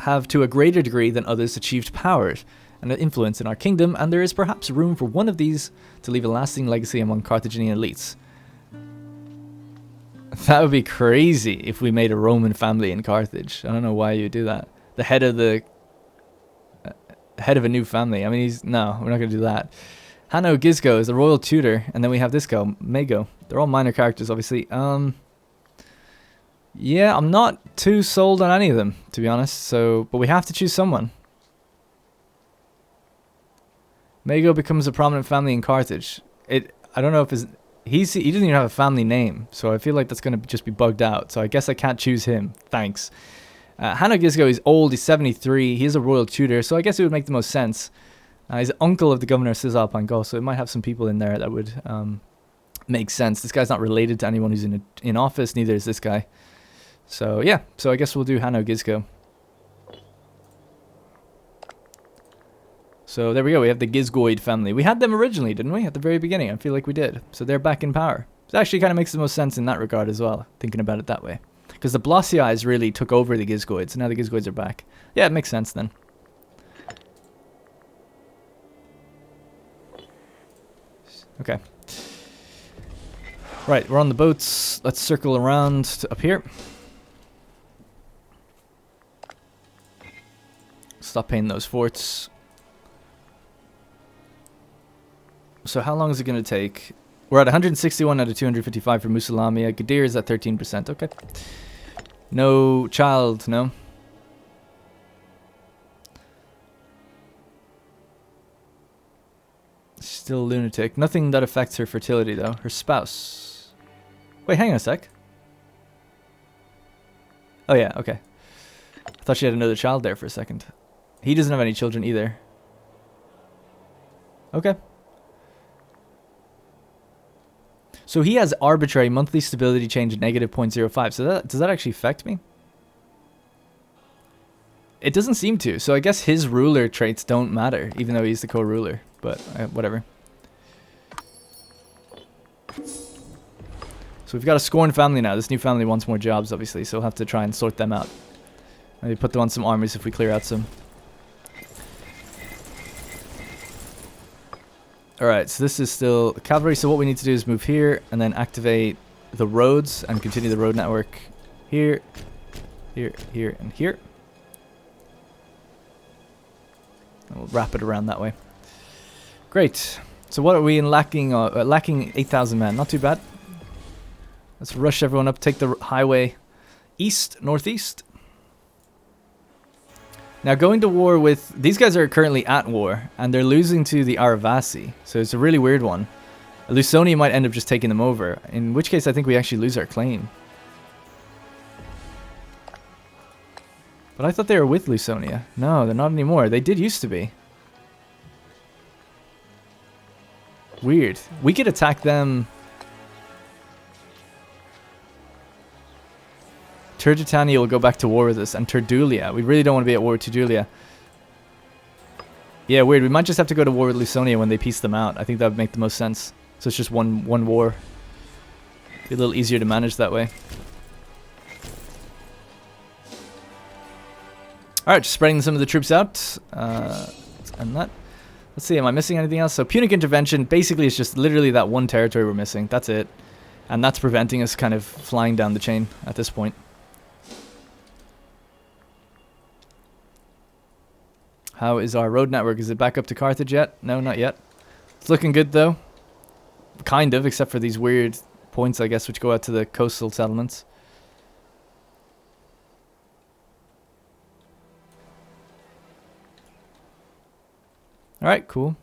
a greater degree than others achieved power and influence in our kingdom, and there is perhaps room for one of these to leave a lasting legacy among Carthaginian elites. That would be crazy if we made a Roman family in Carthage. I don't know why you do that. The head of a new family. I mean, no, we're not going to do that. Hanno Gizgo is the royal tutor, and then we have this guy, Mago. They're all minor characters, obviously. Yeah, I'm not too sold on any of them, to be honest. So, but we have to choose someone. Mago becomes a prominent family in Carthage. I don't know if he doesn't even have a family name, so I feel like that's going to just be bugged out. So I guess I can't choose him. Thanks. Hanno Gizgo is old. He's 73. He is a royal tutor, so I guess it would make the most sense. He's uncle of the governor of Cizal Pango, so it might have some people in there that would make sense. This guy's not related to anyone who's in office. Neither is this guy. So yeah. So I guess we'll do Hanno Gizgo. So there we go, we have the Gizgoid family. We had them originally, didn't we? At the very beginning, I feel like we did. So they're back in power. It actually kind of makes the most sense in that regard as well, thinking about it that way. Because the Blossiais really took over the Gizgoids, so now the Gizgoids are back. Yeah, it makes sense then. Okay. Right, we're on the boats. Let's circle around to up here. Stop painting those forts. So how long is it going to take? We're at 161 out of 255 for Musalamia. Gadir is at 13%. Okay. No child, no. Still a lunatic. Nothing that affects her fertility, though. Her spouse. Wait, hang on a sec. Oh, yeah, okay. I thought she had another child there for a second. He doesn't have any children either. Okay. So he has arbitrary monthly stability change at negative 0.05. So does that actually affect me? It doesn't seem to. So I guess his ruler traits don't matter, even though he's the co-ruler. But whatever. So we've got a scorned family now. This new family wants more jobs, obviously. So we'll have to try and sort them out. Maybe put them on some armies if we clear out some. Alright, so this is still cavalry, so what we need to do is move here and then activate the roads and continue the road network here, here, here, and here. And we'll wrap it around that way. Great. So what are we in lacking? Lacking 8,000 men. Not too bad. Let's rush everyone up, take the highway east, northeast. Now, going to war with... These guys are currently at war, and they're losing to the Aravasi. So it's a really weird one. Lusonia might end up just taking them over, in which case I think we actually lose our claim. But I thought they were with Lusonia. No, they're not anymore. They did used to be. Weird. We could attack them... Turgitania will go back to war with us, and Turdulia. We really don't want to be at war with Turdulia. Yeah, weird. We might just have to go to war with Lusonia when they piece them out. I think that would make the most sense. So it's just one war. Be a little easier to manage that way. Alright, just spreading some of the troops out. And that. Let's see, am I missing anything else? So Punic Intervention, basically it's just literally that one territory we're missing. That's it. And that's preventing us kind of flying down the chain at this point. How is our road network? Is it back up to Carthage yet? No, not yet. It's looking good though. Kind of, except for these weird points, I guess, which go out to the coastal settlements. Alright, cool.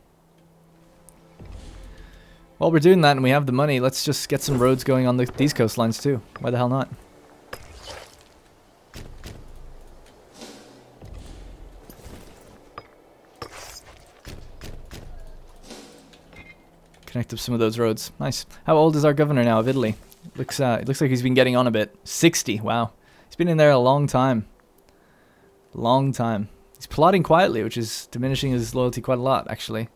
While we're doing that and we have the money, let's just get some roads going on these coastlines too. Why the hell not? Connect up some of those roads. Nice. How old is our governor now of Italy? It looks like he's been getting on a bit. 60. Wow. He's been in there a long time. Long time. He's plotting quietly, which is diminishing his loyalty quite a lot, actually.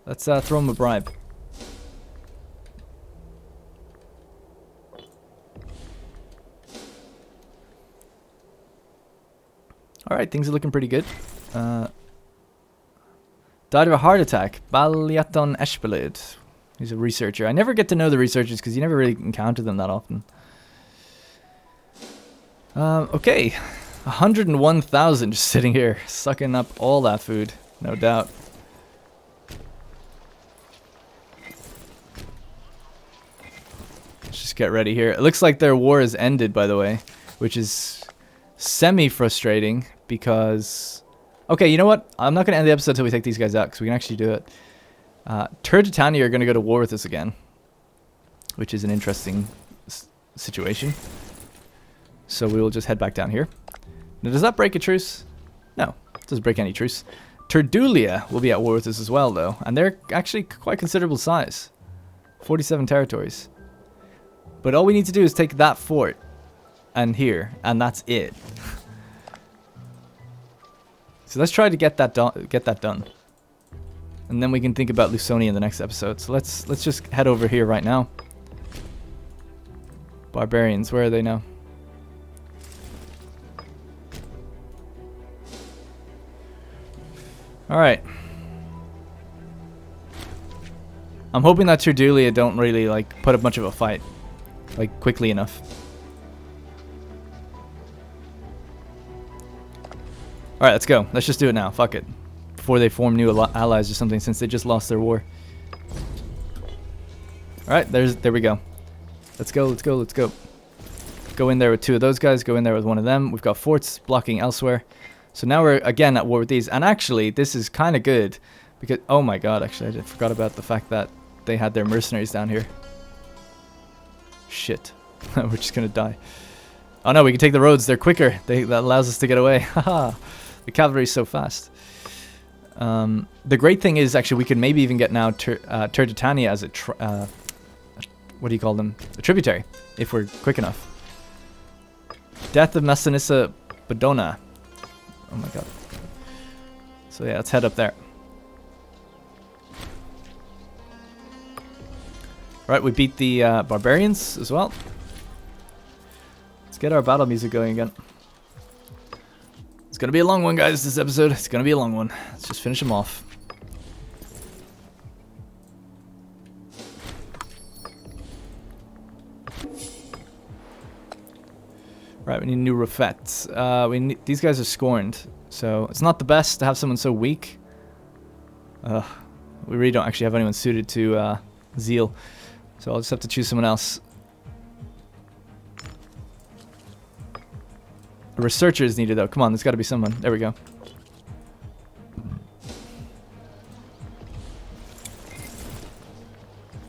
Let's throw him a bribe. Alright, things are looking pretty good. Died of a heart attack. Baliaton Eshpelid. He's a researcher. I never get to know the researchers because you never really encounter them that often. Okay. 101,000 just sitting here, sucking up all that food. No doubt. Let's just get ready here. It looks like their war has ended, by the way, which is semi-frustrating because... Okay, you know what? I'm not going to end the episode until we take these guys out, because we can actually do it. Turdetania are going to go to war with us again, which is an interesting situation. So we will just head back down here. Now, does that break a truce? No, it doesn't break any truce. Turdulia will be at war with us as well, though, and they're actually quite considerable size. 47 territories. But all we need to do is take that fort and here, and that's it. So let's try to get that done. And then we can think about Lusonia in the next episode. So let's just head over here right now. Barbarians, where are they now? Alright. I'm hoping that Turdulia don't really like put up much of a fight. Like quickly enough. Alright, let's go. Let's just do it now. Fuck it. Before they form new allies or something, since they just lost their war. Alright, there we go. Let's go, let's go, let's go. Go in there with two of those guys, go in there with one of them. We've got forts blocking elsewhere. So now we're again at war with these. And actually, this is kind of good. Because, oh my god, actually, I forgot about the fact that they had their mercenaries down here. Shit. We're just gonna die. Oh no, we can take the roads. They're quicker. That allows us to get away. Haha. The cavalry is so fast. The great thing is, actually, we could maybe even get now Turdetania as a... what do you call them? A tributary, if we're quick enough. Death of Massinissa Badona. Oh my god. So yeah, let's head up there. Alright, we beat the barbarians as well. Let's get our battle music going again. It's gonna be a long one, guys, this episode. It's gonna be a long one. Let's just finish them off. Right, we need new refets. These guys are scorned, so it's not the best to have someone so weak. We really don't actually have anyone suited to Zeal, so I'll just have to choose someone else. A researcher is needed, though. Come on, there's got to be someone. There we go.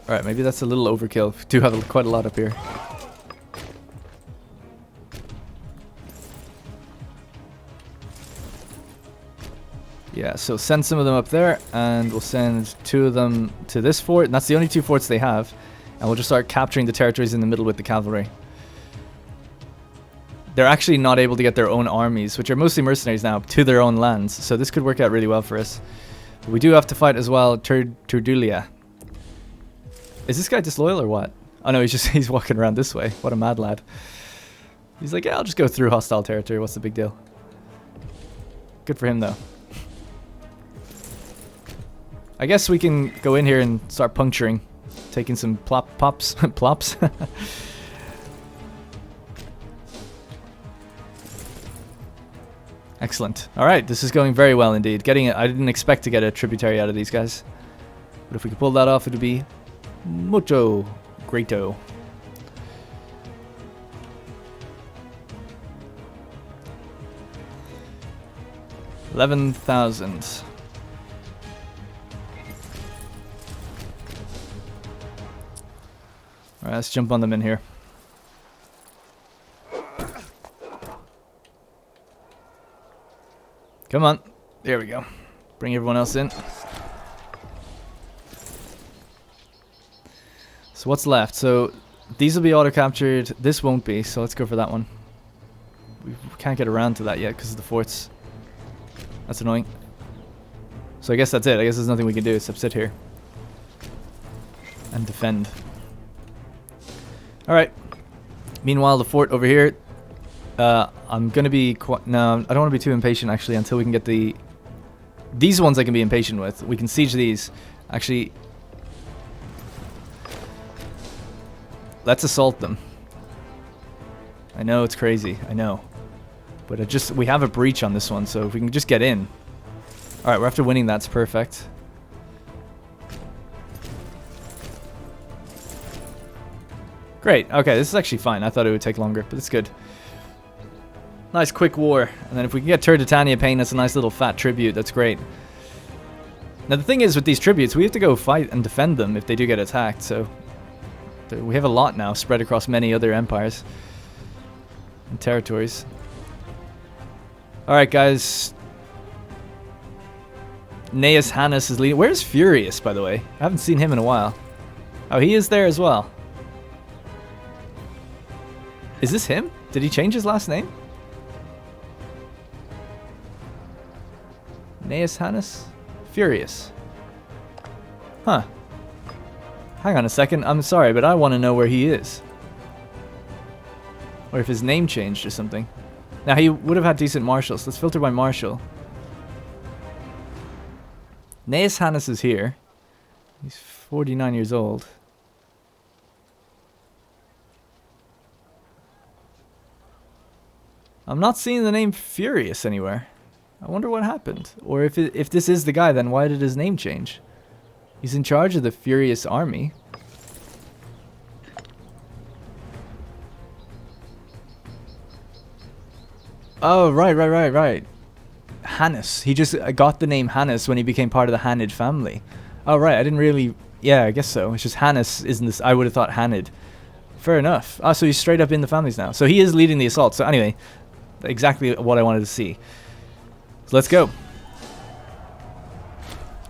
Alright, maybe that's a little overkill. We do have quite a lot up here. Yeah, so send some of them up there, and we'll send two of them to this fort, and that's the only two forts they have. And we'll just start capturing the territories in the middle with the cavalry. They're actually not able to get their own armies, which are mostly mercenaries now, to their own lands. So this could work out really well for us. But we do have to fight as well Turdulia. Is this guy disloyal or what? Oh no, he's walking around this way. What a mad lad. He's like, yeah, I'll just go through hostile territory. What's the big deal? Good for him, though. I guess we can go in here and start puncturing. Taking some plops. Plops. Excellent. Alright, this is going very well indeed. I didn't expect to get a tributary out of these guys. But if we could pull that off, it would be mucho greato. $11,000. Alright, let's jump on them in here. Come on. There we go. Bring everyone else in. So what's left? So these will be auto-captured. This won't be, so let's go for that one. We can't get around to that yet because of the forts. That's annoying. So I guess that's it. I guess there's nothing we can do except sit here. And defend. Alright. Meanwhile, the fort over here. I'm going to be... No, I don't want to be too impatient, actually, until we can get the... These ones I can be impatient with. We can siege these. Actually... Let's assault them. I know it's crazy. I know. But we have a breach on this one, so if we can just get in. Alright, we're after winning. That's perfect. Great. Okay, this is actually fine. I thought it would take longer, but it's good. Nice quick war. And then if we can get Turdetania paying us a nice little fat tribute, that's great. Now the thing is with these tributes, we have to go fight and defend them if they do get attacked, so... We have a lot now spread across many other empires and territories. Alright guys. Gnaeus Hannes is leading. Where's Furious, by the way? I haven't seen him in a while. Oh, he is there as well. Is this him? Did he change his last name? Gnaeus Hannes? Furious. Huh. Hang on a second, I'm sorry, but I want to know where he is. Or if his name changed or something. Now, he would have had decent marshals. Let's filter by marshal. Gnaeus Hannes is here. He's 49 years old. I'm not seeing the name Furious anywhere. I wonder what happened. Or if this is the guy, then why did his name change? He's in charge of the Furious army. Oh, right. Hannes. He just got the name Hannes when he became part of the Hanid family. Oh, right. I didn't really... Yeah, I guess so. It's just Hannes isn't this... I would have thought Hanid. Fair enough. Oh, so he's straight up in the families now. So he is leading the assault. So anyway, exactly what I wanted to see. So let's go.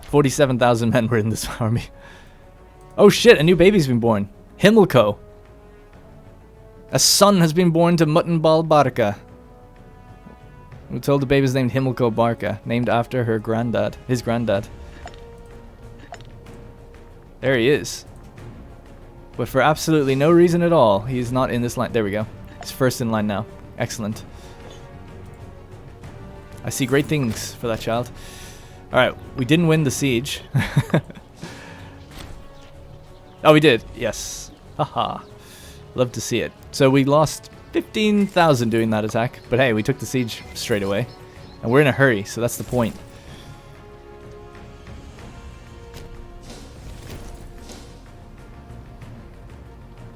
47,000 men were in this army. Oh shit, a new baby's been born. Himmelko. A son has been born to Muttenball Barca. We're told the baby's named Himmelko Barca, named after her granddad, his granddad. There he is. But for absolutely no reason at all, he's not in this line. There we go. He's first in line now. Excellent. I see great things for that child. Alright, we didn't win the siege. Oh, we did. Yes. Haha. Love to see it. So we lost 15,000 doing that attack. But hey, we took the siege straight away. And we're in a hurry, so that's the point.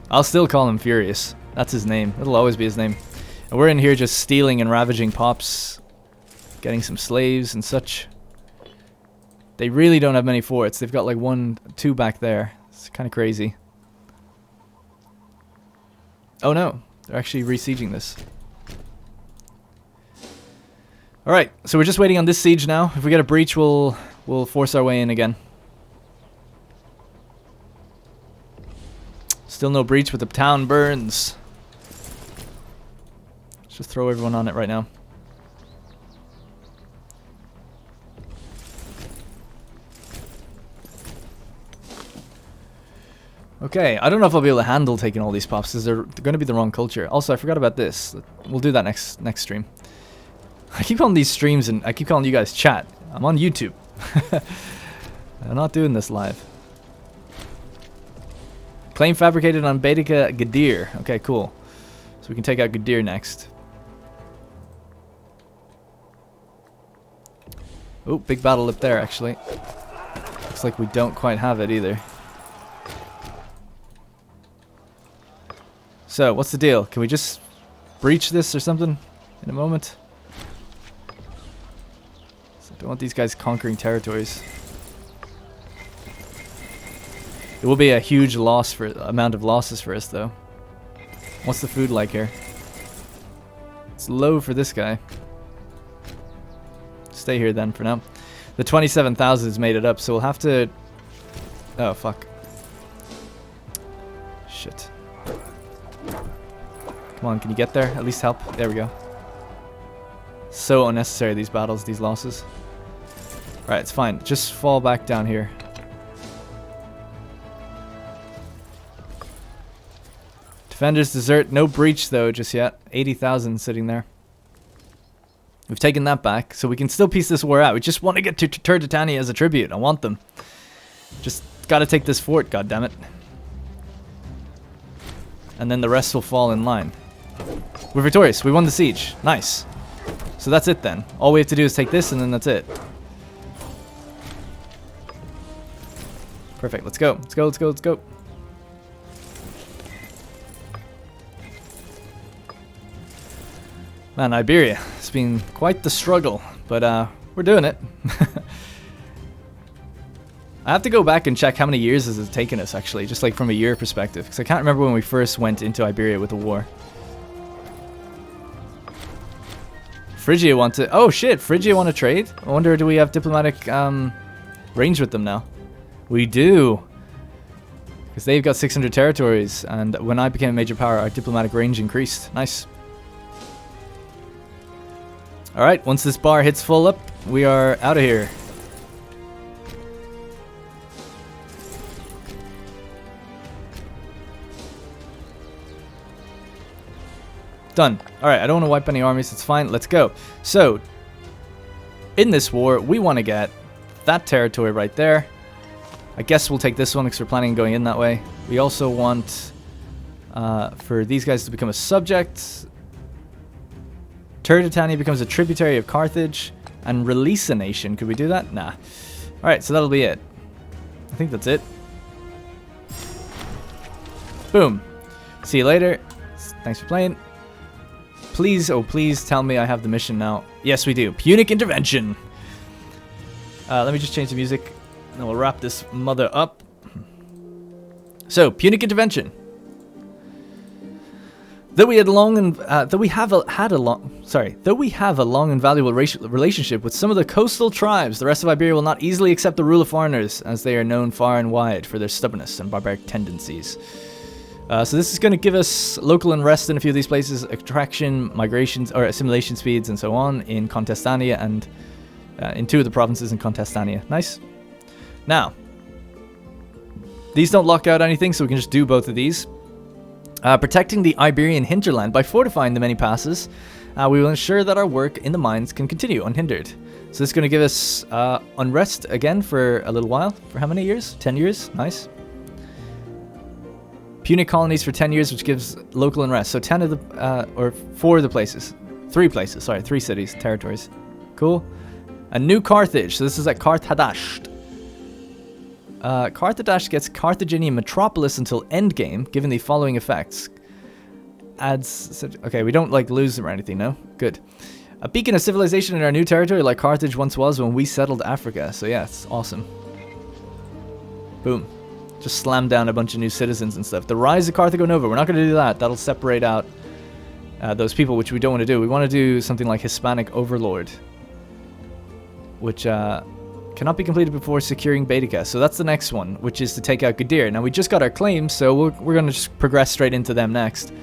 I'll still call him Furious. That's his name. It'll always be his name. And we're in here just stealing and ravaging pops. Getting some slaves and such. They really don't have many forts. They've got like 1, 2 back there. It's kind of crazy. Oh no. They're actually resieging this. Alright, so we're just waiting on this siege now. If we get a breach, we'll force our way in again. Still no breach, but the town burns. Let's just throw everyone on it right now. Okay, I don't know if I'll be able to handle taking all these pops because they're going to be the wrong culture. Also, I forgot about this. We'll do that next stream. I keep calling these streams and I keep calling you guys chat. I'm on YouTube. I'm not doing this live. Claim fabricated on Baetica Gadir. Okay, cool. So we can take out Gadir next. Oh, big battle up there actually. Looks like we don't quite have it either. So, what's the deal? Can we just breach this or something in a moment? So I don't want these guys conquering territories. It will be a huge amount of losses for us, though. What's the food like here? It's low for this guy. Stay here then for now. The 27,000 has made it up, so we'll have to... Oh, fuck. Shit. Come on, can you get there? At least help. There we go. So unnecessary, these battles, these losses. Right, it's fine. Just fall back down here. Defenders desert. No breach, though, just yet. 80,000 sitting there. We've taken that back, so we can still piece this war out. We just want to get to Turdetani as a tribute. I want them. Just gotta take this fort, goddammit. And then the rest will fall in line. We're victorious. We won the siege. Nice. So that's it then. All we have to do is take this, and then that's it. Perfect. Let's go. Let's go. Let's go. Let's go. Man, Iberia. It's been quite the struggle, but we're doing it. I have to go back and check how many years has it taken us, actually, just like from a year perspective, because I can't remember when we first went into Iberia with the war. Phrygia want to... Oh, shit! Phrygia want to trade? I wonder, do we have diplomatic range with them now? We do! Because they've got 600 territories, and when I became a major power, our diplomatic range increased. Nice. Alright, once this bar hits full up, we are out of here. Done. Alright, I don't want to wipe any armies, it's fine, let's go. So, in this war, we want to get that territory right there. I guess we'll take this one because we're planning on going in that way. We also want for these guys to become a subject. Turdetani becomes a tributary of Carthage. And release a nation. Could we do that? Nah. Alright, so that'll be it. I think that's it. Boom. See you later. Thanks for playing. Please, oh please tell me I have the mission now. Yes, we do. Punic intervention. Let me just change the music. And then we'll wrap this mother up. So, Punic intervention. Though we have a long and valuable relationship with some of the coastal tribes, the rest of Iberia will not easily accept the rule of foreigners, as they are known far and wide for their stubbornness and barbaric tendencies. So this is going to give us local unrest in a few of these places, attraction, migrations, or assimilation speeds, and so on in Contestania and in 2 of the provinces in Contestania. Nice. Now, these don't lock out anything, so we can just do both of these. Protecting the Iberian hinterland by fortifying the many passes, we will ensure that our work in the mines can continue unhindered. So this is going to give us unrest again for a little while. For how many years? 10 years? Nice. Punic colonies for 10 years, which gives local unrest. So 10 of the, or 4 of the places. 3 places, sorry, 3 cities, territories. Cool. A new Carthage. So this is at Carthage. Carthage gets Carthaginian metropolis until endgame, given the following effects. Adds... Okay, we don't, like, lose them or anything, no? Good. A beacon of civilization in our new territory like Carthage once was when we settled Africa. So yeah, it's awesome. Boom. Just slam down a bunch of new citizens and stuff. The rise of Carthago Nova. We're not going to do that. That'll separate out those people, which we don't want to do. We want to do something like Hispanic Overlord, which... cannot be completed before securing Baetica. So that's the next one, which is to take out Gadir. Now we just got our claims, so we're going to just progress straight into them next.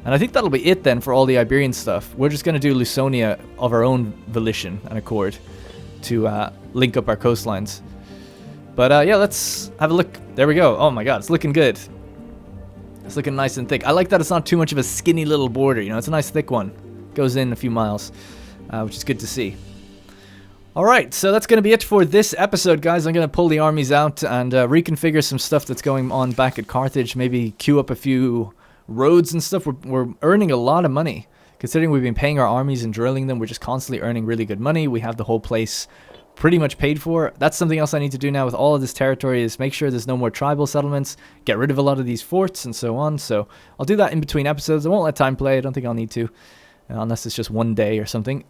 And I think that'll be it then for all the Iberian stuff. We're just going to do Lusonia of our own volition and accord to link up our coastlines. But yeah, let's have a look. There we go. Oh my god, it's looking good. It's looking nice and thick. I like that it's not too much of a skinny little border, you know, it's a nice thick one. Goes in a few miles, which is good to see. Alright, so that's going to be it for this episode, guys. I'm going to pull the armies out and reconfigure some stuff that's going on back at Carthage. Maybe queue up a few roads and stuff. We're earning a lot of money. Considering we've been paying our armies and drilling them, we're just constantly earning really good money. We have the whole place pretty much paid for. That's something else I need to do now with all of this territory, is make sure there's no more tribal settlements, get rid of a lot of these forts and so on. So I'll do that in between episodes. I won't let time play. I don't think I'll need to, unless it's just one day or something.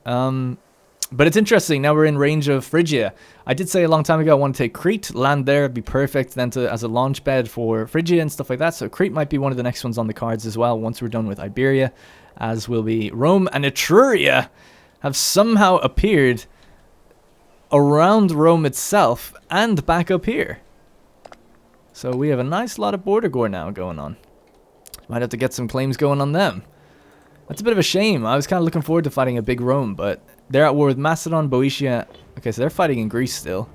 But it's interesting, now we're in range of Phrygia. I did say a long time ago I want to take Crete, land there, be perfect then as a launch bed for Phrygia and stuff like that. So Crete might be one of the next ones on the cards as well once we're done with Iberia, as will be Rome. And Etruria have somehow appeared around Rome itself and back up here. So we have a nice lot of border gore now going on. Might have to get some claims going on them. That's a bit of a shame. I was kind of looking forward to fighting a big Rome, but they're at war with Macedon, Boeotia. Okay, so they're fighting in Greece still.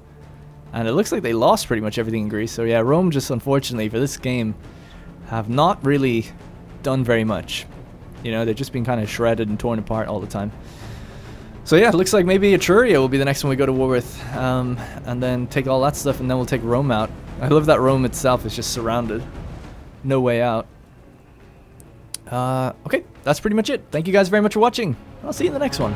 And it looks like they lost pretty much everything in Greece. So yeah, Rome just unfortunately for this game have not really done very much. You know, they've just been kind of shredded and torn apart all the time. So yeah, it looks like maybe Etruria will be the next one we go to war with. And then take all that stuff and then we'll take Rome out. I love that Rome itself is just surrounded. No way out. Okay, that's pretty much it. Thank you guys very much for watching. I'll see you in the next one.